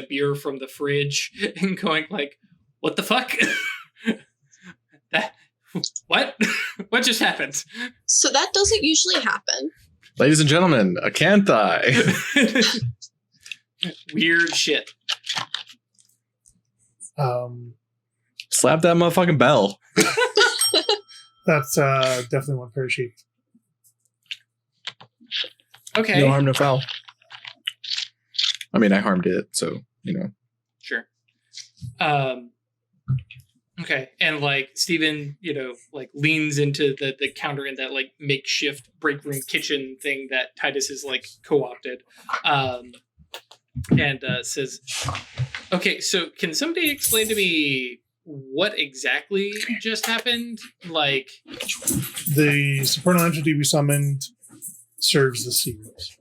beer from the fridge and going like, what the fuck? What just happened? So that doesn't usually happen. Ladies and gentlemen, a canthi. Weird shit. Slap that motherfucking bell. That's definitely one pear-shaped. Okay. No harm, no foul. I mean, I harmed it, so Sure. Okay, and like Steven, like leans into the counter in that like makeshift break room kitchen thing that Titus has like co-opted, and says, "Okay, so can somebody explain to me what exactly just happened? Like, The supernal entity we summoned serves the seers.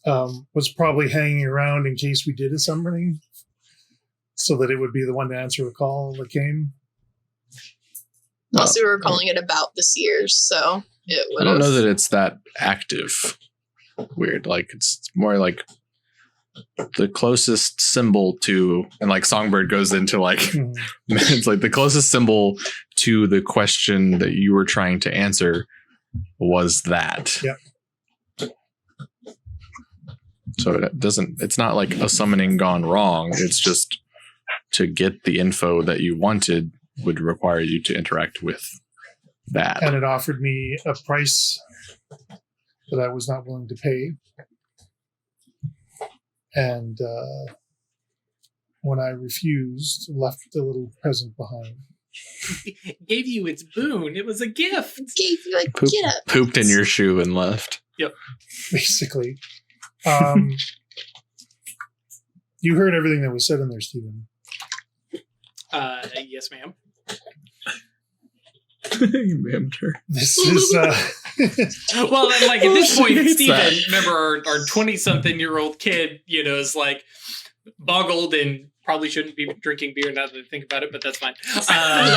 Was probably hanging around in case we did a summoning, so that it would be the one to answer a call that came. Plus, we were calling it about the seers, so it would. I don't know that it's that active. Weird. Like it's more like the closest symbol to, and like Songbird goes into like it's like the closest symbol to the question that you were trying to answer was that. Yep. So it's not like a summoning gone wrong. It's just to get the info that you wanted would require you to interact with that. And it offered me a price that I was not willing to pay. And when I refused, left a little present behind. gave you its boon? It was a gift." Gave you a Pooped in your shoe and left. Yep. Basically. You heard everything that was said in there, Stephen. Yes, ma'am. You mammed her. This is Well, and like at this point, Hates Steven, that. remember our 20-something-year-old kid, is like boggled and probably shouldn't be drinking beer now that I think about it, but that's fine.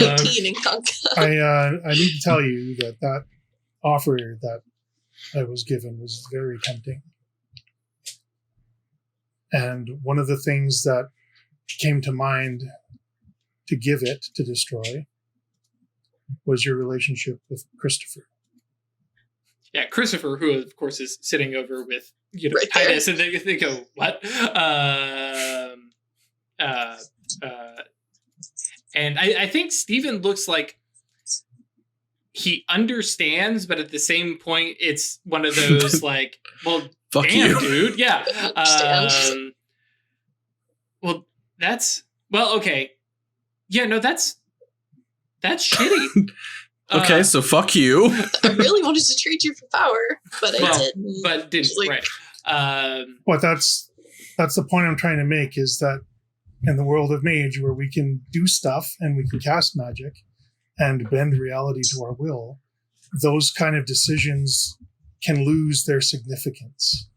19 in Conca. I need to tell you that offer that I was given was very tempting. And one of the things that came to mind to give it to destroy was your relationship with Christopher. Yeah, Christopher, who of course is sitting over with Right there. Titus, and they go, what? And I think Steven looks like he understands, but at the same point, it's one of those like, well, Fuck damn, you. dude. Yeah. Understand. Okay. Yeah, no, that's shitty. Okay, so fuck you. I really wanted to treat you for power, but I didn't. But didn't, Just like- right. But that's the point I'm trying to make, is that in the world of Mage, where we can do stuff and we can cast magic and bend reality to our will, those kind of decisions can lose their significance.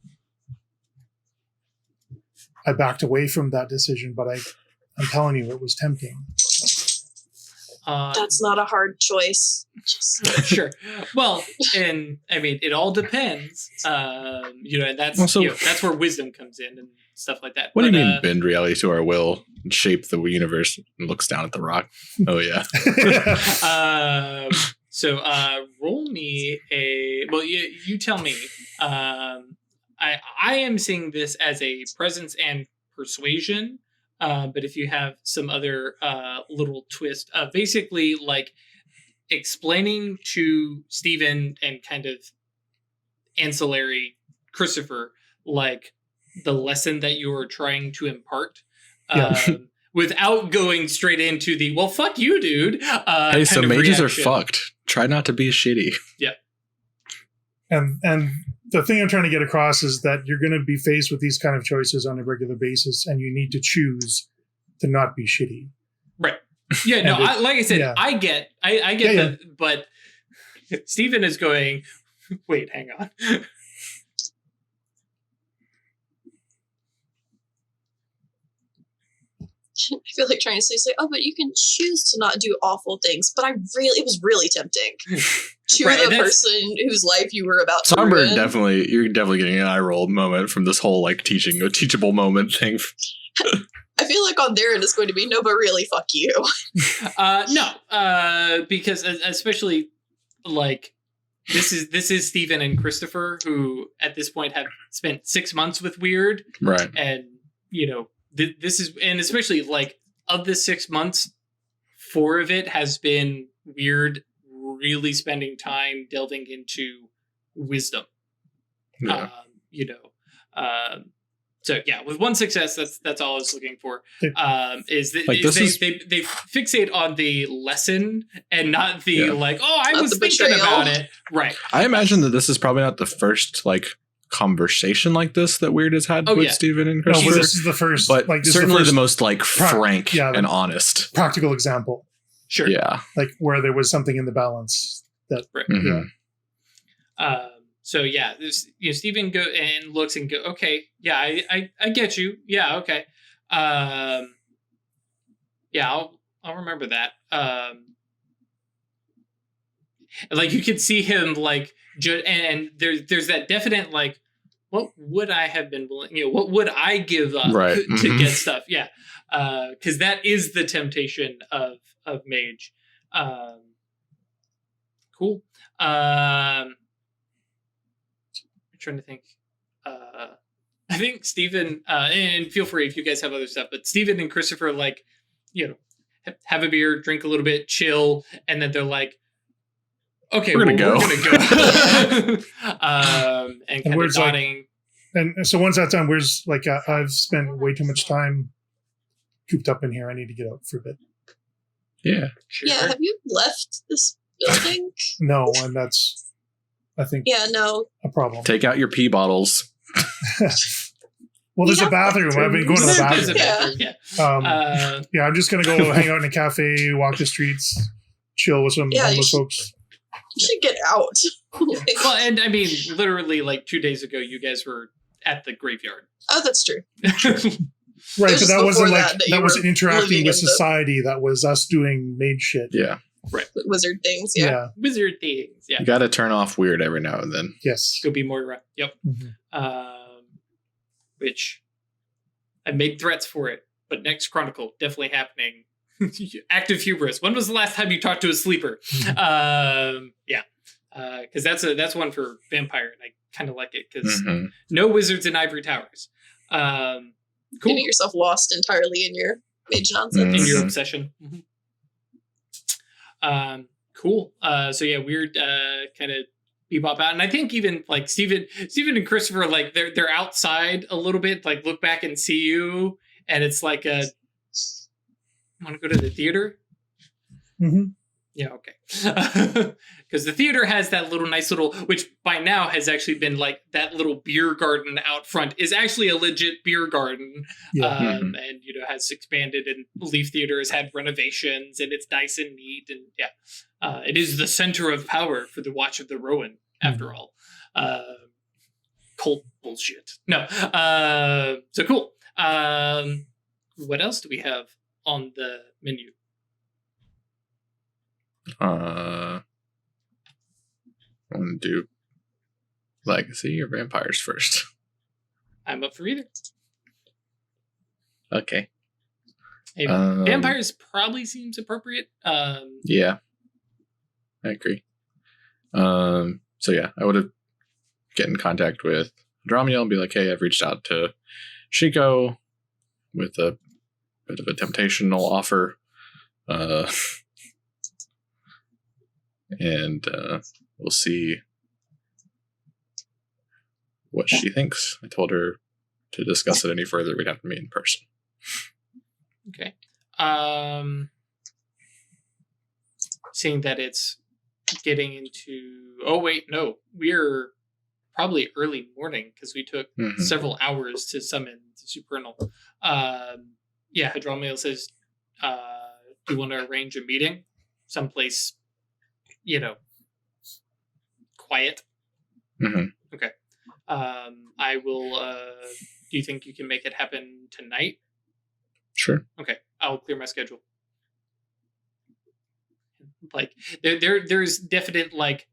I backed away from that decision, but I'm telling you, it was tempting. That's not a hard choice. Just Sure. Well, and I mean, it all depends. And that's Also- that's where wisdom comes in and stuff like that. What do you But, mean bend reality to our will and shape the universe and looks down at the rock? Oh yeah. So roll me a. Well, you tell me. I am seeing this as a presence and persuasion. But if you have some other little twist, basically like explaining to Stephen and kind of ancillary Christopher, like the lesson that you are trying to impart, Yeah. without going straight into the, well, fuck you, dude. Hey, so kind of mages reaction. are fucked. Try not to be shitty. And the thing I'm trying to get across is that you're going to be faced with these kind of choices on a regular basis, and you need to choose to not be shitty. Right. Yeah, no, And like I said, yeah. I get Yeah, that, but Stephen is going, wait, hang on. I feel like trying to say, oh, but you can choose to not do awful things. But it was really tempting to Right, the that's- person whose life you were about to Songbird ruin. you're definitely getting an eye roll moment from this whole like teachable moment thing. I feel like on their end it's going to be, no, but really, fuck you. No, because especially like this is Stephen and Christopher, who at this point have spent 6 months with Weird, Right. and this is, and especially like of the 6 months, 4 of it has been Weird really spending time delving into wisdom. Yeah. So yeah, with 1 success, that's all I was looking for. Is that Like, this is- they fixate on the lesson and not the Yeah. like, oh, I Not was the thinking betrayal. about it. Right. I imagine that this is probably not the first like conversation like this that Weird has had Oh, with yeah. Steven and No, Christopher. but this is the first, but like, this certainly is the the first most like frank yeah, and honest. practical example, Sure. Yeah. like where there was something in the balance that, Right. Mhm. yeah. So yeah, this Stephen go and looks and go, okay, yeah, I get you. Yeah, okay. Yeah, I'll remember that. Like you can see him like and there's that definite like, what would I have been willing, what would I give up Right. to Mhm. get stuff? Yeah. Because that is the temptation of Mage. Cool. I'm trying to think. I think Stephen, and feel free if you guys have other stuff, but Stephen and Christopher, like, have a beer, drink a little bit, chill, and then they're like, okay, We're gonna go. We're gonna go. And kind of where's, like, nodding. And so once that's done, where's like I've spent way too much time cooped up in here. I need to get out for a bit. Yeah. Sure. Yeah, have you left this building? No, and that's, I think, Yeah, no. a problem. Take out your pee bottles. Well, there's Yeah. a bathroom. I've been going to the There's a bathroom. bathroom, yeah. Yeah, I'm just gonna go hang out in a cafe, walk the streets, chill with some Yeah, you homeless should- folks. You should get out. Like- Well, and I mean, literally, like 2 days ago, you guys were at the graveyard. oh, that's true. Right, It was but that just wasn't before like that you that wasn't were interacting living with in the- society. That was us doing maid shit. Yeah. Wizard things. Yeah. Yeah. Wizard things, yeah. You got to turn off weird every now and then. Yes. Go be Moira. Yep. Mhm. Which I made threats for it, but next Chronicle definitely happening. Active hubris. When was the last time you talked to a sleeper? Yeah, because that's one for vampire, and I kind of like it because Mhm. no wizards in Ivory Towers. Cool. Getting yourself lost entirely in your mage nonsense. In your Mhm. obsession. Cool. So yeah, weird kind of bebop out. And I think even like Steven and Christopher, like they're outside a little bit, like look back and see you, and it's like a want to go to the theater? Mm-hmm. Yeah, okay. Because the theater has that nice little, which by now has actually been like that little beer garden out front is actually a legit beer garden. Yeah. And, has expanded, and Leaf Theater has had renovations, and it's nice and neat. And yeah, it is the center of power for the Watch of the Rowan, after all. Cult bullshit. No. So cool. What else do we have on the menu? I want to do legacy or vampires first. I'm up for either. Okay. Hey, vampires probably seems appropriate. Yeah, I agree. So yeah, I would have get in contact with Andromeda and be like, hey, I've reached out to Shiko with a bit of a temptational offer. And we'll see what she thinks. I told her to discuss it any further, we'd have to meet in person. Okay. Seeing that it's getting into... Oh, wait, no. We're probably early morning because we took several hours to summon the Supernal. Yeah, Hadromiel says, do you want to arrange a meeting? Someplace, quiet? Mm-hmm. Okay. I will... do you think you can make it happen tonight? Sure. Okay, I'll clear my schedule. Like there's definite like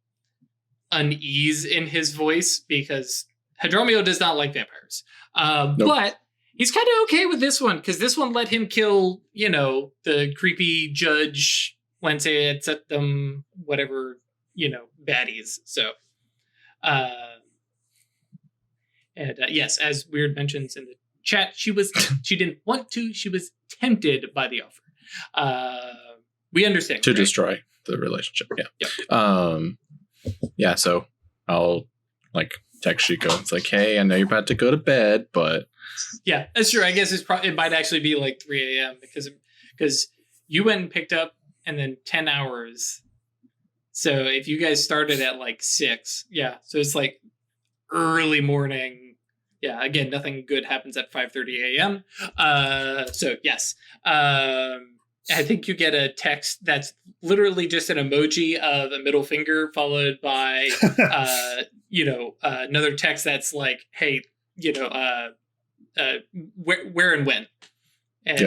unease in his voice because Hadromio does not like vampires. Nope. But he's kind of okay with this one because this one let him kill, the creepy judge, Lance et Septum, whatever, baddies. So, yes, as Weird mentions in the chat, she didn't want to, she was tempted by the offer. We understand. To right? destroy the relationship, yeah. Yep. Yeah, so I'll text Shiko. It's like, hey, I know you're about to go to bed, but Yeah, that's true. I guess it might actually be like 3 a.m. because you went and picked up and then 10 hours. So if you guys started at 6, yeah. So it's early morning. Yeah, again, nothing good happens at 5:30 a.m. So yes. I think you get a text that's literally just an emoji of a middle finger followed by another text that's like, hey, where and when. And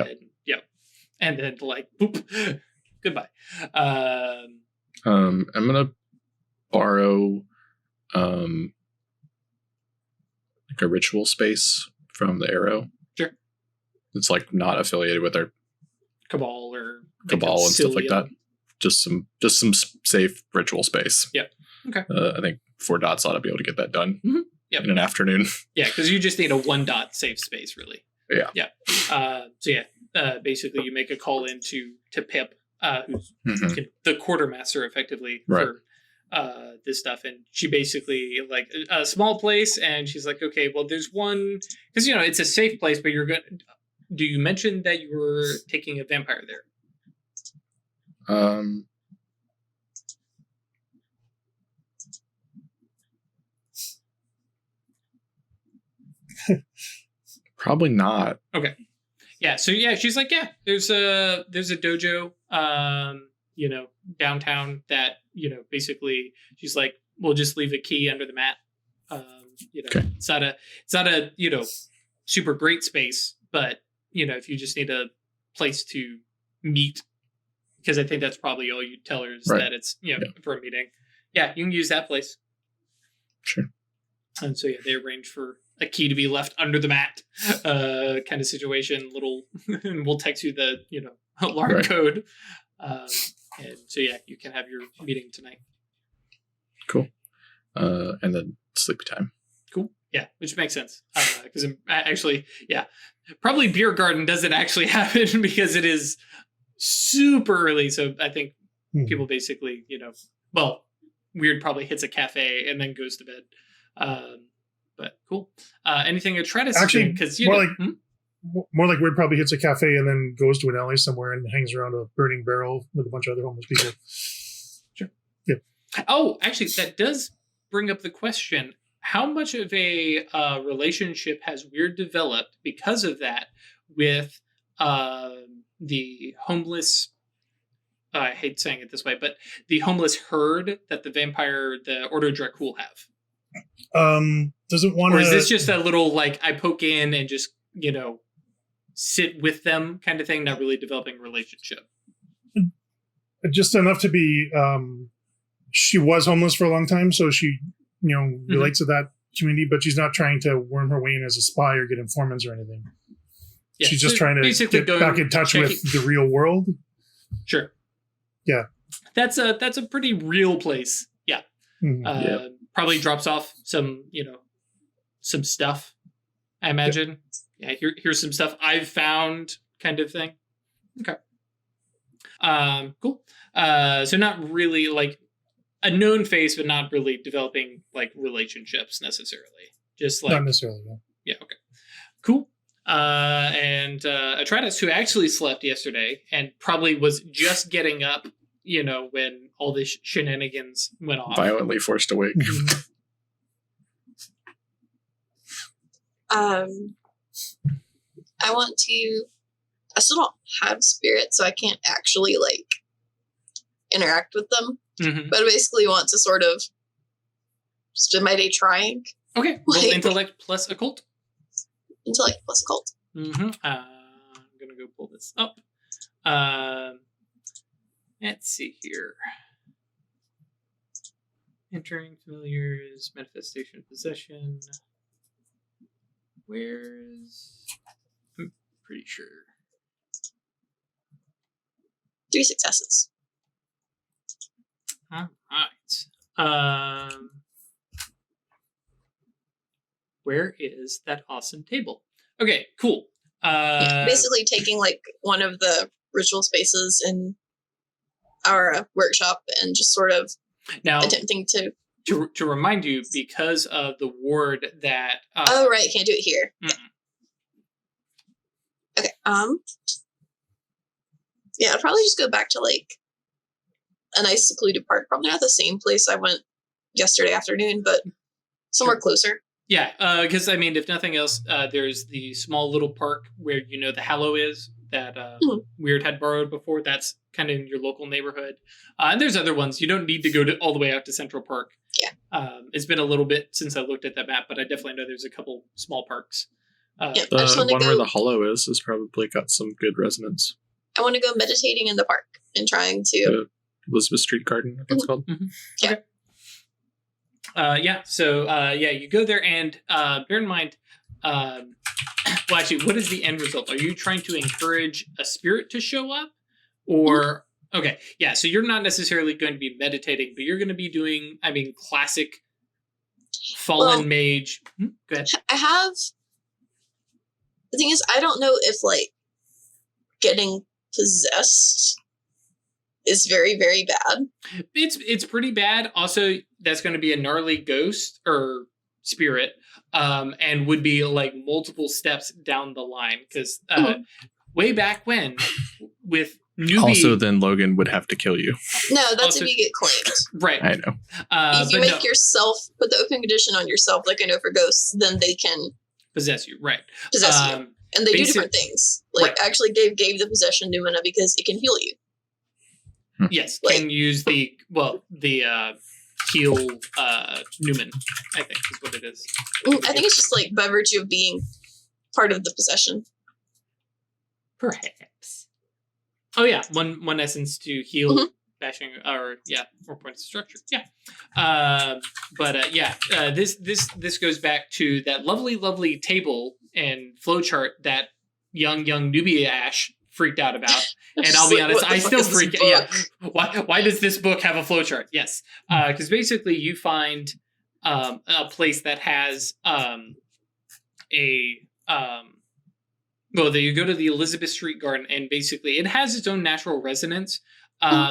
and then boop, goodbye. I'm gonna borrow a ritual space from the Arrow. Sure. It's not affiliated with our Cabal or cabal and stuff like Cilia. that. Just some safe ritual space. Yeah. Okay. I think 4 dots ought to be able to get that done Yep. in an afternoon. Yeah, because you just need a 1-dot safe space, really. Yeah. Yeah. Basically you make a call in to Pip, who's Mhm. the quartermaster effectively Right. for this stuff, and she basically a small place, and she's like, okay, well, there's one because it's a safe place, but you're gonna. Do you mention that you were taking a vampire there? Probably not. Okay. Yeah. So yeah, she's like, yeah, there's a dojo, downtown that, basically she's like, we'll just leave a key under the mat. Okay. It's not a, super great space, but if you just need a place to meet, because I think that's probably all you tell her is that it's, for a meeting. Yeah. You can use that place. Sure. And so, yeah, they arrange for a key to be left under the mat, kind of situation. And we'll text you the, alarm code. And so, yeah, you can have your meeting tonight. Cool. And then sleepy time. Cool. Yeah, which makes sense. Because actually, yeah, probably beer garden doesn't actually happen because it is super early. So I think people basically, Weird probably hits a cafe and then goes to bed. But cool. Anything Atreides actually doing? Because more like Weird probably hits a cafe and then goes to an alley somewhere and hangs around a burning barrel with a bunch of other homeless people. Sure. Yeah. Oh, actually, that does bring up the question: how much of a relationship has Weird developed because of that with the homeless? I hate saying it this way, but the homeless herd that the Order of Dracul have. Doesn't want to. Or is this just a little I poke in and just sit with them kind of thing, not really developing a relationship? Just enough to be. She was homeless for a long time, so she relates to that community, but she's not trying to worm her way in as a spy or get informants or anything. Yeah, she's just trying to get back in touch with the real world. Sure. Yeah. That's a pretty real place. Yeah. Probably drops off some, some stuff, I imagine. Yeah, here's some stuff I've found kind of thing. Okay. Cool. So not really a known face, but not really developing relationships necessarily. Just not necessarily, no. Yeah, okay. Cool. And Atreides, who actually slept yesterday and probably was just getting up, when all this shenanigans went off. Violently forced awake. I still don't have spirits, so I can't actually interact with them. Mm-hmm. But I basically want to sort of spend my day trying. Okay. Well, intellect plus occult. Intellect plus occult. Mm-hmm. I'm gonna go pull this up. Let's see here. Entering familiars, manifestation, possession. I'm pretty sure. 3 successes. All right. Where is that awesome table? Okay, cool. Basically taking one of the ritual spaces in our workshop and just sort of attempting to remind you, because of the ward that oh right, can't do it here. Okay. Yeah, I'd probably just go back to a nice secluded park. Probably not the same place I went yesterday afternoon, but somewhere closer. Yeah, because if nothing else, there's the small little park where the Hallow is that Weird had borrowed before. That's kind of in your local neighborhood. And there's other ones. You don't need to go all the way out to Central Park. Yeah. It's been a little bit since I looked at that map, but I definitely know there's a couple small parks. The one where the Hollow is probably got some good resonance. I want to go meditating in the park and trying to... Elizabeth Street Garden, I think it's called. Mm-hmm. Yeah. Okay. So you go there and bear in mind, well, actually, what is the end result? Are you trying to encourage a spirit to show up? Or, okay, yeah, so you're not necessarily going to be meditating, but you're going to be doing, classic fallen mage. Go ahead. The thing is, I don't know if, getting possessed is very, very bad. It's pretty bad. Also, that's going to be a gnarly ghost or spirit, and would be multiple steps down the line. Because way back when, with newbie... Also, then Logan would have to kill you. No, that's if you get claimed. Right. I know. If you make yourself, put the open condition on yourself, like I know for ghosts, then they can possess you, right? Possess you. And they do different things. Like, actually, Dave gave the possession Numina because it can heal you. Yes, can use the heal Newman, I think is what it is. I think it's just like by virtue of being part of the possession. Perhaps. Oh yeah, one essence to heal bashing, or 4 points of structure. Yeah, this goes back to that lovely table and flowchart that young Nubia Ash freaked out about. And I'll be honest, I still freak out. Yeah. Why does this book have a flowchart? Yes. Because basically you find a place that has you go to the Elizabeth Street Garden, and basically it has its own natural resonance.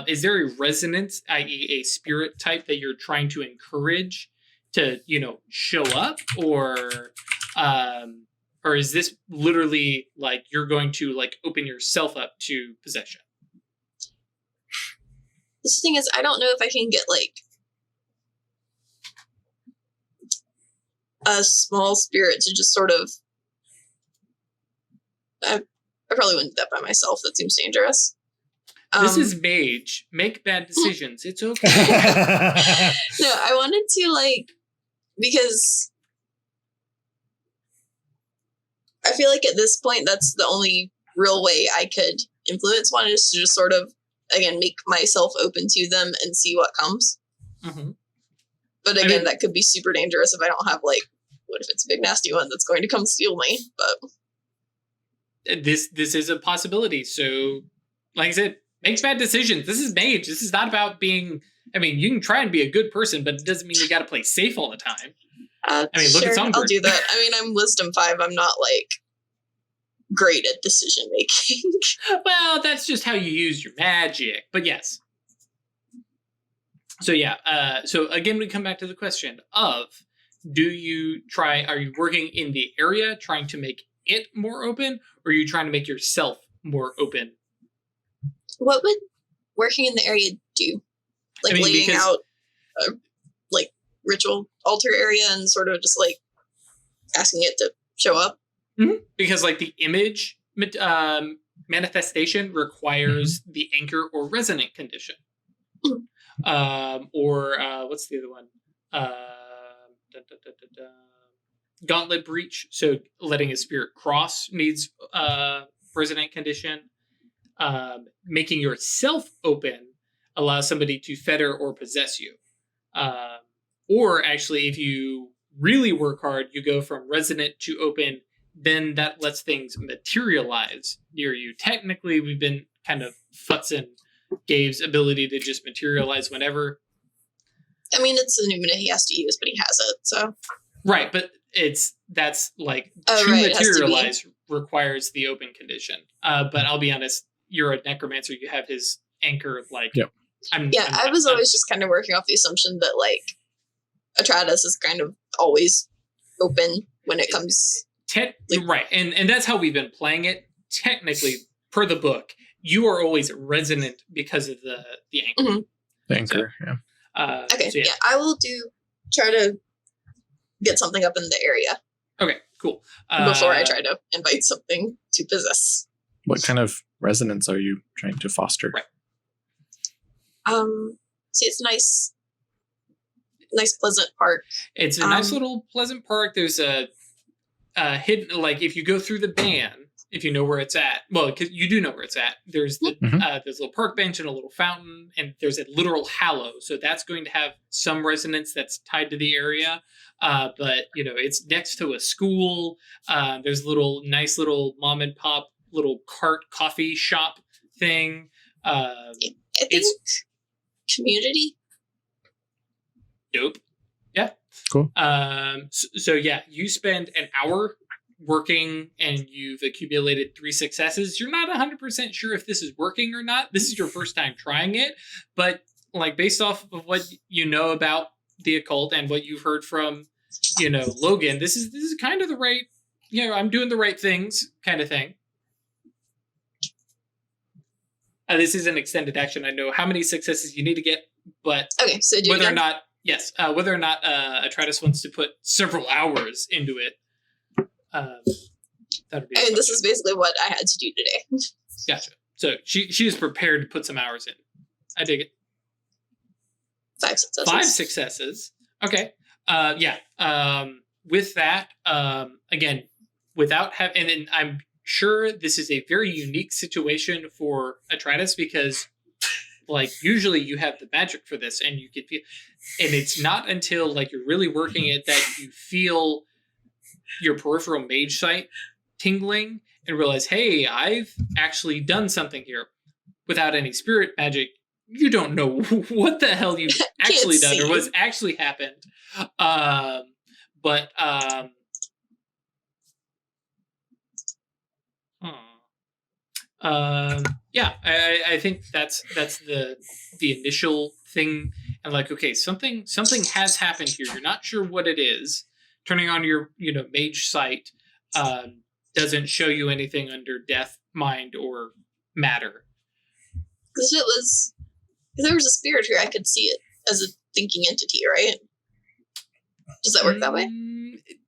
Is there a resonance, i.e. a spirit type that you're trying to encourage to, show up, or is this literally like you're going to like open yourself up to possession? This thing is, I don't know if I can get like a small spirit to just sort of. I probably wouldn't do that by myself. That seems dangerous. This is mage. Make bad decisions. It's okay. No, I wanted to because I feel like at this point, that's the only real way I could influence one, is to just sort of, again, make myself open to them and see what comes. Mm-hmm. But again, that could be super dangerous if I don't have, what if it's a big nasty one that's going to come steal me? But this is a possibility. So, like I said, make bad decisions. This is mage. This is not about being, you can try and be a good person, but it doesn't mean you got to play safe all the time. Look at Songbird. I'll do that. I'm wisdom 5. I'm not great at decision making. Well, that's just how you use your magic. But yes. So yeah. So again, we come back to the question of: are you working in the area, trying to make it more open, or are you trying to make yourself more open? What would working in the area do? Laying out a ritual altar area and sort of just asking it to show up? Mm-hmm. Because the image manifestation requires the anchor or resonant condition. Mm-hmm. Or what's the other one? Gauntlet breach. So letting a spirit cross needs resonant condition. Making yourself open allows somebody to fetter or possess you. Or actually, if you really work hard, you go from resonant to open, then that lets things materialize near you. Technically, we've been kind of futzing Gabe's ability to just materialize whenever. It's a Numina he has to use, but he has it, so. Right, but materialize requires the open condition. But I'll be honest, you're a necromancer, you have his anchor, Yep. I was always just kind of working off the assumption that, Atratus is kind of always open when it comes. Right, and that's how we've been playing it. Technically, per the book, you are always resonant because of the anchor. Mm-hmm. The anchor, yeah. Okay, yeah, I will try to get something up in the area. Okay, cool. Before I try to invite something to possess. What kind of resonance are you trying to foster? Right. See, it's nice, pleasant park. It's a nice little pleasant park. There's a hidden, if you go through the ban, if you know where it's at, because you do know where it's at. There's there's a little park bench and a little fountain, and there's a literal hallow. So that's going to have some resonance that's tied to the area. But it's next to a school. There's nice little mom and pop little cart coffee shop thing. I think community. Dope. Yeah. Cool. So yeah, you spend an hour working and you've accumulated 3 successes. You're not 100% sure if this is working or not. This is your first time trying it, but based off of what you know about the occult and what you've heard from, Logan, this is kind of the right, I'm doing the right things kind of thing. This is an extended action. I know how many successes you need to get, but okay, so whether or not Atratus wants to put several hours into it, That'd be. And this is basically what I had to do today. Gotcha. So she is prepared to put some hours in. I dig it. 5 successes. 5 successes. Okay. With that, again, without having, and then I'm sure this is a very unique situation for Atratus because, like, usually you have the magic for this, and you can feel, and it's not until like you're really working it that you feel your peripheral mage sight tingling and realize, hey, I've actually done something here. Without any spirit magic, you don't know what the hell you've actually done or what's actually happened. I think that's the initial thing, and like, okay, something has happened here. You're not sure what it is. Turning on your mage sight doesn't show you anything under death, mind, or matter. Because if there was a spirit here, I could see it as a thinking entity, right? Does that work that way?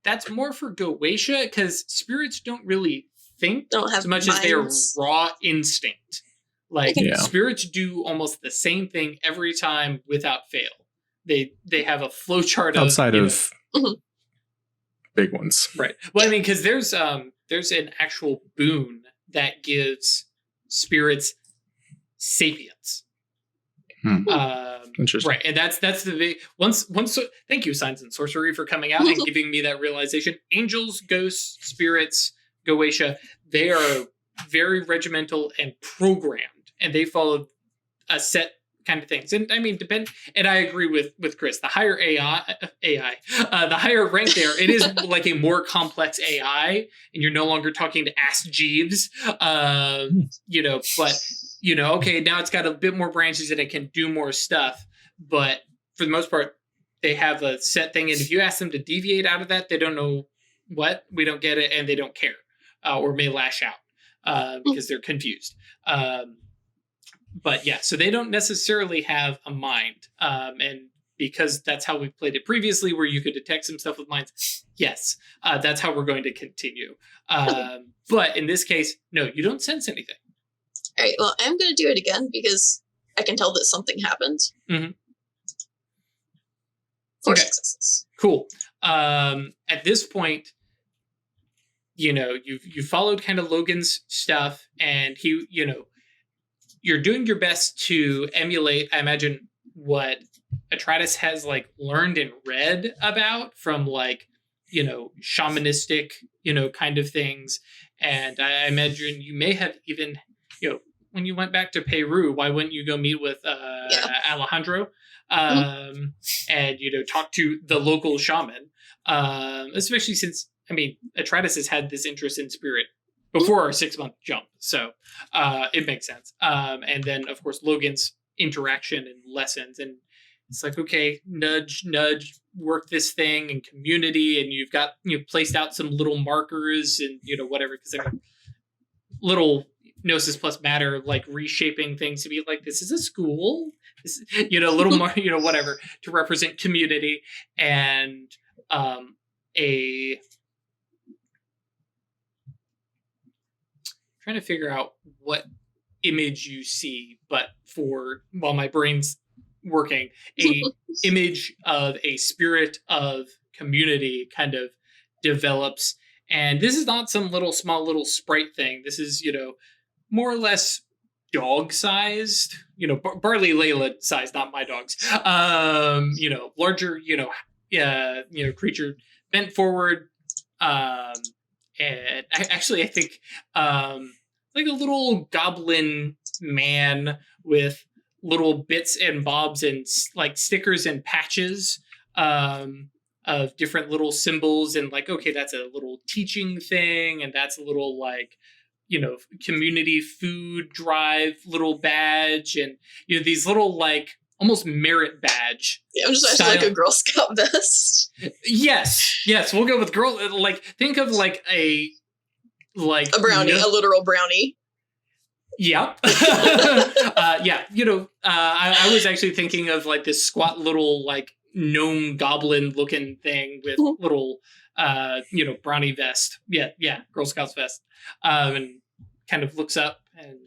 That's more for Goche, because spirits don't really think as much minds. As they are raw instinct. Like, Yeah. Spirits do almost the same thing every time without fail. They have a flowchart outside of big ones. Right. Well, I mean, because there's an actual boon that gives spirits sapience. Interesting. Right, and that's the big once. Thank you, Signs and Sorcery, for coming out and giving me that realization. Angels, ghosts, spirits, Goetia, they are very regimental and programmed, and they follow a set kind of things. And I mean, and I agree with Chris. The higher AI, the higher rank there, it is like a more complex AI, and you're no longer talking to Ask Jeeves, but. Okay, now it's got a bit more branches and it can do more stuff. But for the most part, they have a set thing. And if you ask them to deviate out of that, they don't know we don't get it, and they don't care or may lash out because they're confused. But yeah, so they don't necessarily have a mind. And because that's how we played it previously, where you could detect some stuff with minds, yes, that's how we're going to continue. But in this case, no, you don't sense anything. All right, well, I'm going to do it again because I can tell that something happened. Mm-hmm. 4 successes. Cool. At this point, you followed kind of Logan's stuff, and he, you're doing your best to emulate, I imagine, what Atratus has like learned and read about from like, shamanistic, kind of things. And I imagine you may have even, when you went back to Peru, why wouldn't you go meet with Alejandro and, talk to the local shaman? Especially since, I mean, Atratus has had this interest in spirit before our 6-month jump. So it makes sense. And then, of course, Logan's interaction and lessons. And it's like, okay, nudge, work this thing and community. And you've placed out some little markers and, whatever. Because I mean, little Gnosis plus matter, like reshaping things to be like, this is a school, a little more, whatever, to represent community. And trying to figure out what image you see, but while my brain's working, a image of a spirit of community kind of develops. And this is not some small little sprite thing. This is, more or less dog-sized, Barley Layla size, not my dogs. Larger, creature bent forward. And I think like a little goblin man with little bits and bobs and like stickers and patches of different little symbols, and like, okay, that's a little teaching thing, and that's a little like, community food drive little badge, and these little like almost merit badge. Yeah, I'm just like a Girl Scout vest. Yes, we'll go with girl. Like, think of like a brownie, a literal brownie. Yep. I was actually thinking of like this squat little like gnome goblin looking thing with little brownie vest. Yeah, Girl Scouts vest. And kind of looks up and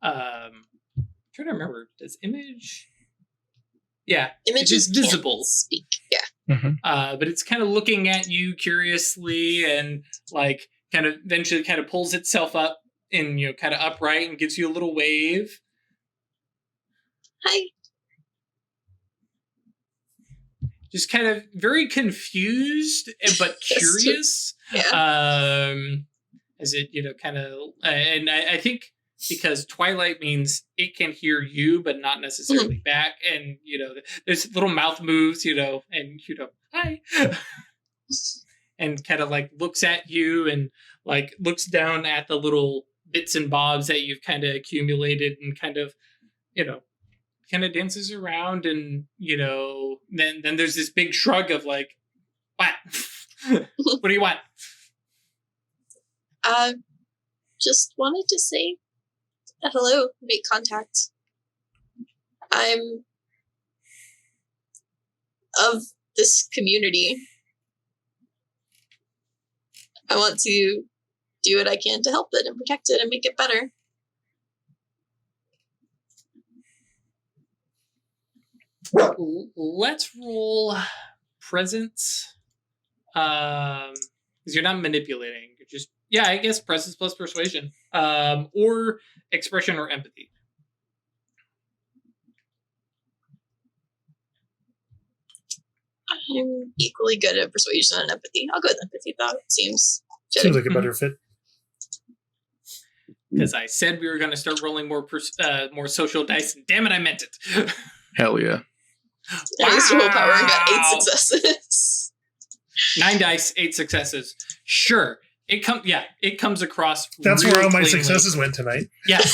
trying to remember, does Image? Yeah, Image is can't visible. speak. Yeah. But it's kind of looking at you curiously and like kind of eventually kind of pulls itself up and kind of upright and gives you a little wave. Hi. Just kind of very confused but curious. Yeah. As it kind of and I think because Twilight means it can hear you but not necessarily back, and there's little mouth moves, and hi. And kind of like looks at you and like looks down at the little bits and bobs that you've kind of accumulated and kind of kind of dances around, and then there's this big shrug of like, what? What do you want? Just wanted to say hello, make contact. I'm of this community. I want to do what I can to help it and protect it and make it better. Let's roll presence. Because you're not manipulating. You're just, I guess presence plus persuasion. Or expression or empathy. I'm equally good at persuasion and empathy. I'll go with empathy, though. It seems like a better fit. Because I said we were going to start rolling more social dice, and damn it, I meant it. Hell yeah. I used to roll power and got 8 successes. 9 dice, 8 successes. Sure. It comes across. That's real where all my cleanly. successes went tonight. Yes.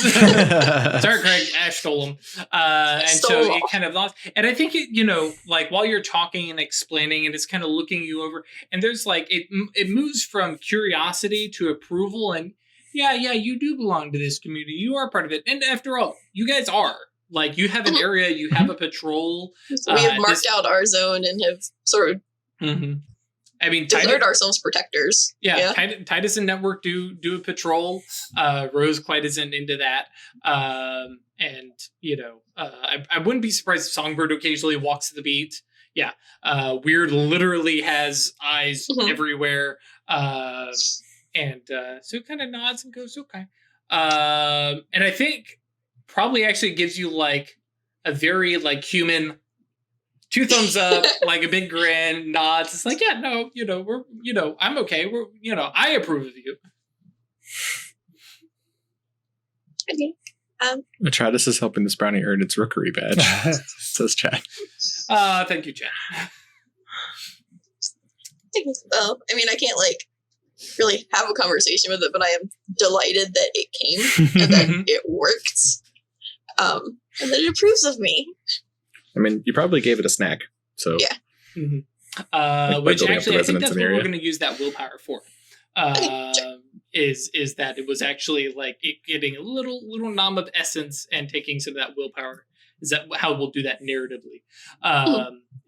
Sorry, Craig. Ash stole them. And so it kind of lost. And I think it, like while you're talking and explaining, and it's kind of looking you over, and there's like it moves from curiosity to approval, and yeah, you do belong to this community. You are part of it, and after all, you guys are. Like you have an area, you have a patrol. We have marked out our zone and have sort of. Mm-hmm. I mean, declared ourselves protectors. Yeah. Titus and Network do a patrol. Rose quite isn't into that. And I wouldn't be surprised if Songbird occasionally walks the beat. Yeah. Weird literally has eyes everywhere. And so it kind of nods and goes, okay. And I think probably actually gives you like a very like human 2 thumbs up, like a big grin, nods. It's like, yeah, no, we're, I'm okay. We're, I approve of you. Okay. Atratus is helping this brownie earn its Rookery badge, says Chad. Thank you, Chad. Well, I mean, I can't like really have a conversation with it, but I am delighted that it came and that it worked, and that it approves of me. I mean, you probably gave it a snack, so yeah. Which actually, I think that's what we're going to use that willpower for. Is that it was actually like it getting a little nom of essence and taking some of that willpower. Is that how we'll do that narratively?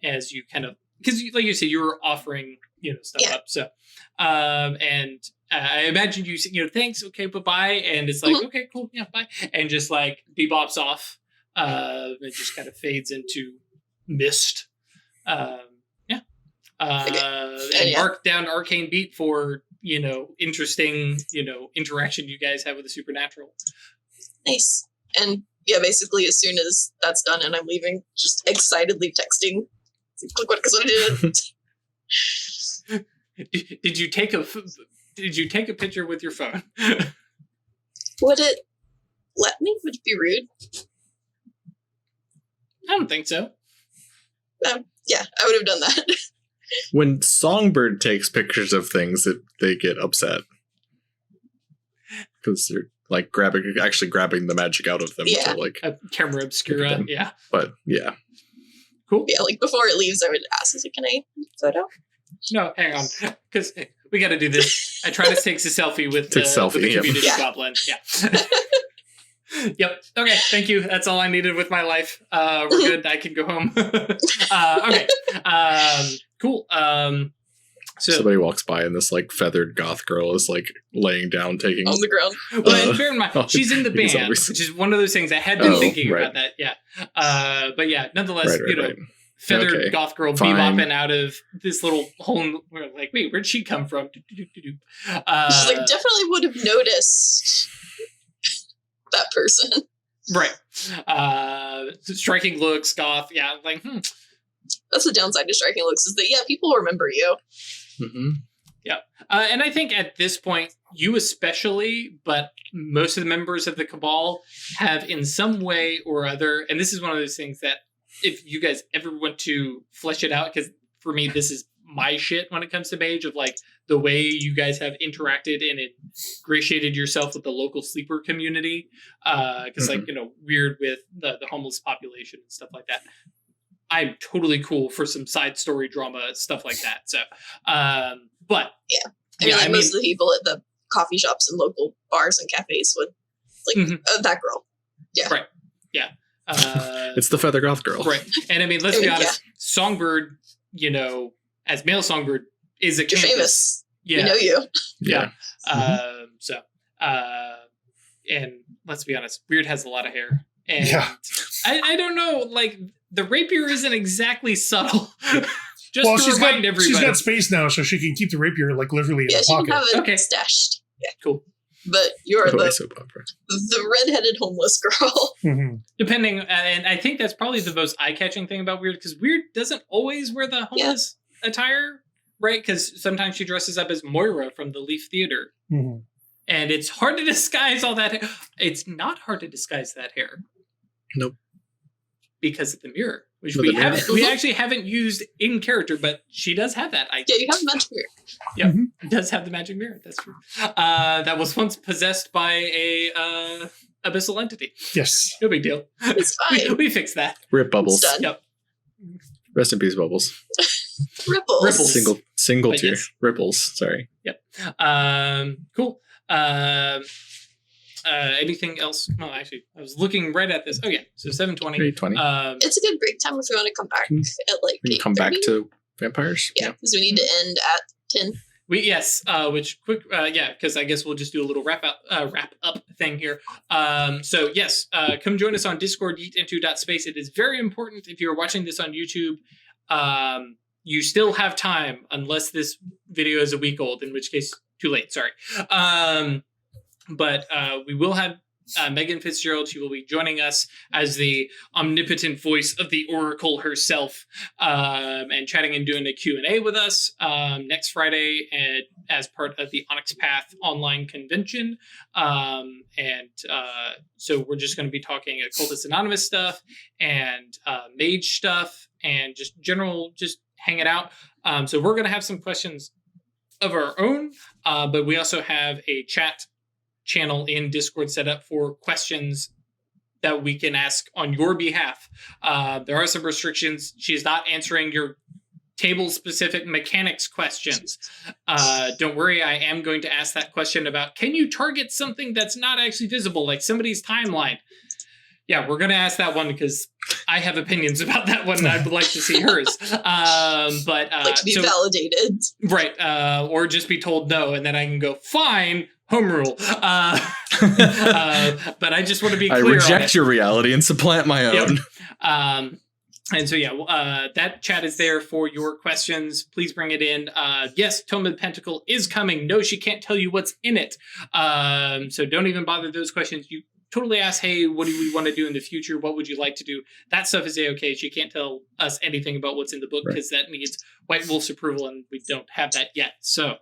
As you kind of, because like you said, you were offering stuff up. So, and I imagine you thanks, okay, bye, and it's like okay, cool, yeah, bye, and just like bebops off. It just kind of fades into mist. And mark down Arcane Beat for, interesting, interaction you guys have with the supernatural. Nice. And yeah, basically as soon as that's done and I'm leaving, just excitedly texting. Click what, because what I did. Did you take a picture with your phone? Would it let me? Would it be rude? I don't think so. Yeah, I would have done that. When Songbird takes pictures of things, they get upset because they're like grabbing the magic out of them. Yeah. To, like a camera obscura. Yeah. But yeah. Cool. Yeah, like before it leaves, I would ask, can I photo? No, hang on, because we got to do this. I try to take a selfie with the community goblin. Yeah. Yep. Okay. Thank you. That's all I needed with my life. We're good. I can go home. Okay. Cool. So somebody walks by and this like feathered goth girl is like laying down, taking on the ground. Well, and bear in mind, she's in the band, which is one of those things I had been thinking about that. Yeah. But yeah, nonetheless, feathered goth girl bebopping out of this little hole. We're like, wait, where'd she come from? She's like, definitely would have noticed that person. Right. Striking looks, goth. Yeah. Like, That's the downside to striking looks is that, people remember you. Mm-hmm. Yeah. And I think at this point, you especially, but most of the members of the Cabal have in some way or other, and this is one of those things that if you guys ever want to flesh it out, because for me, this is my shit when it comes to Mage, of like the way you guys have interacted and ingratiated yourself with the local sleeper community. Because weird with the homeless population and stuff like that. I'm totally cool for some side story drama, stuff like that. So, but most of the people at the coffee shops and local bars and cafes would like that girl. Yeah. Right. Yeah. It's the feather goth girl. Right. And I mean, let's be honest, Songbird, as male Songbird is a You're famous. Yeah. We know you. Yeah. And let's be honest, Weird has a lot of hair. And I don't know, like the rapier isn't exactly subtle. Just to remind everybody. She's got space now, so she can keep the rapier like literally in her pocket. Yeah, she can have it stashed. Yeah, cool. But you're the redheaded homeless girl. Mm-hmm. Depending, and I think that's probably the most eye-catching thing about Weird, because Weird doesn't always wear the homeless attire, right? Because sometimes she dresses up as Moira from the Leaf Theater. Mm-hmm. And it's hard to disguise all that hair. It's not hard to disguise that hair. Nope. Because of the mirror, which we actually haven't used in character, but she does have that. You have the magic mirror. Yeah, it does have the magic mirror. That's true. That was once possessed by a abyssal entity. Yes. No big deal. It's fine. We fixed that. Rip Bubbles. It's done. Yep. Rest in peace, Bubbles. Ripples. Single But tier. yes. Ripples. Sorry. Yep. Cool. Anything else? Well, actually, I was looking right at this. Oh yeah, so 7:20. 8:20. It's a good break time if we want to come back at like 8:30. Come back to vampires. Yeah, because we need to end at 10. Because I guess we'll just do a little wrap up thing here. So yes, come join us on Discord, yeetinto.space. It is very important if you're watching this on YouTube. You still have time unless this video is a week old, in which case too late. Sorry. But we will have Megan Fitzgerald. She will be joining us as the omnipotent voice of the Oracle herself, and chatting and doing a Q&A with us next Friday as part of the Onyx Path online convention. So we're just going to be talking Occultists Anonymous stuff and Mage stuff and just general, just hanging out. So we're going to have some questions of our own, but we also have a chat channel in Discord set up for questions that we can ask on your behalf. There are some restrictions. She's not answering your table-specific mechanics questions. Don't worry, I am going to ask that question about, can you target something that's not actually visible, like somebody's timeline? Yeah, we're going to ask that one because I have opinions about that one and I'd like to see hers. But like to be validated. Right. Or just be told no, and then I can go, fine, home rule. But I just want to be clear. I reject your reality and supplant my own. Yep. And so, that chat is there for your questions. Please bring it in. Yes, Tome of the Pentacle is coming. No, she can't tell you what's in it. So don't even bother those questions. You totally ask, hey, what do we want to do in the future? What would you like to do? That stuff is A-okay. She can't tell us anything about what's in the book because that needs White Wolf's approval, and we don't have that yet. So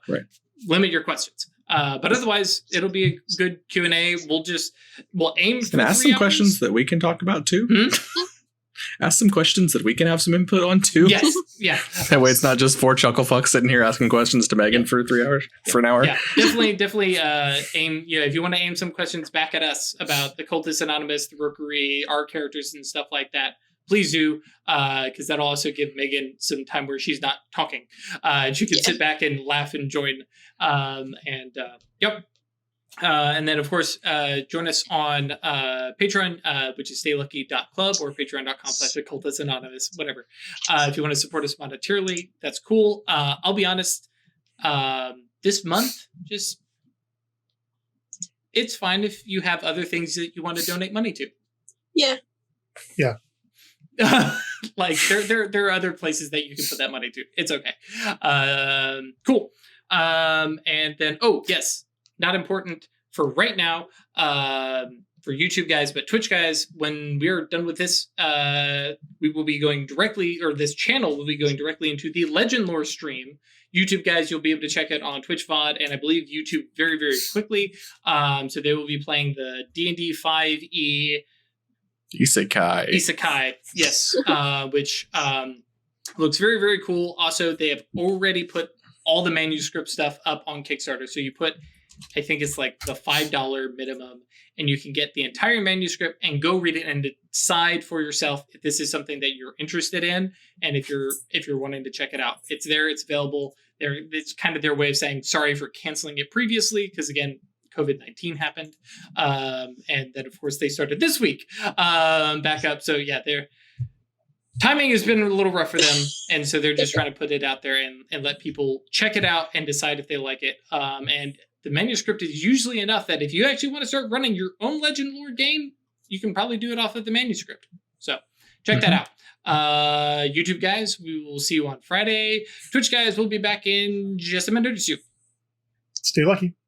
limit your questions. But otherwise, it'll be a good Q&A. We'll aim for 3 ask some hours. questions that we can talk about too. Ask some questions that we can have some input on too. Yes, yeah. That way it's not just 4 chuckle fucks sitting here asking questions to Megan for 3 hours, for an hour. Yeah, definitely aim, if you want to aim some questions back at us about the Occultists Anonymous, the Rookery, our characters and stuff like that, please do, because that'll also give Megan some time where she's not talking. And she can sit back and laugh and join. Yep. And then, of course, join us on Patreon, which is staylucky.club or patreon.com/occultists anonymous, whatever. If you want to support us monetarily, that's cool. I'll be honest, this month, just it's fine if you have other things that you want to donate money to. Yeah. Like there are other places that you can put that money to. It's okay. Cool. And then, yes, not important for right now, for YouTube guys, but Twitch guys, when we're done with this, we will be going directly, or this channel will be going directly into the Legend Lore stream. YouTube guys, you'll be able to check it on Twitch VOD, and I believe YouTube very, very quickly. So they will be playing the D&D 5e Isekai, yes, which looks very, very cool. Also, they have already put all the manuscript stuff up on Kickstarter. So you put, I think it's like the $5 minimum, and you can get the entire manuscript and go read it and decide for yourself if this is something that you're interested in, and if you're wanting to check it out. It's there, it's available. It's kind of their way of saying sorry for canceling it previously, because again, COVID-19 happened, and then of course they started this week back up. So yeah, their timing has been a little rough for them, and so they're just trying to put it out there and let people check it out and decide if they like it. And the manuscript is usually enough that if you actually want to start running your own Legend Lore game, you can probably do it off of the manuscript. So check that out. YouTube guys, we will see you on Friday. Twitch guys, we'll be back in just a minute or two. Stay lucky.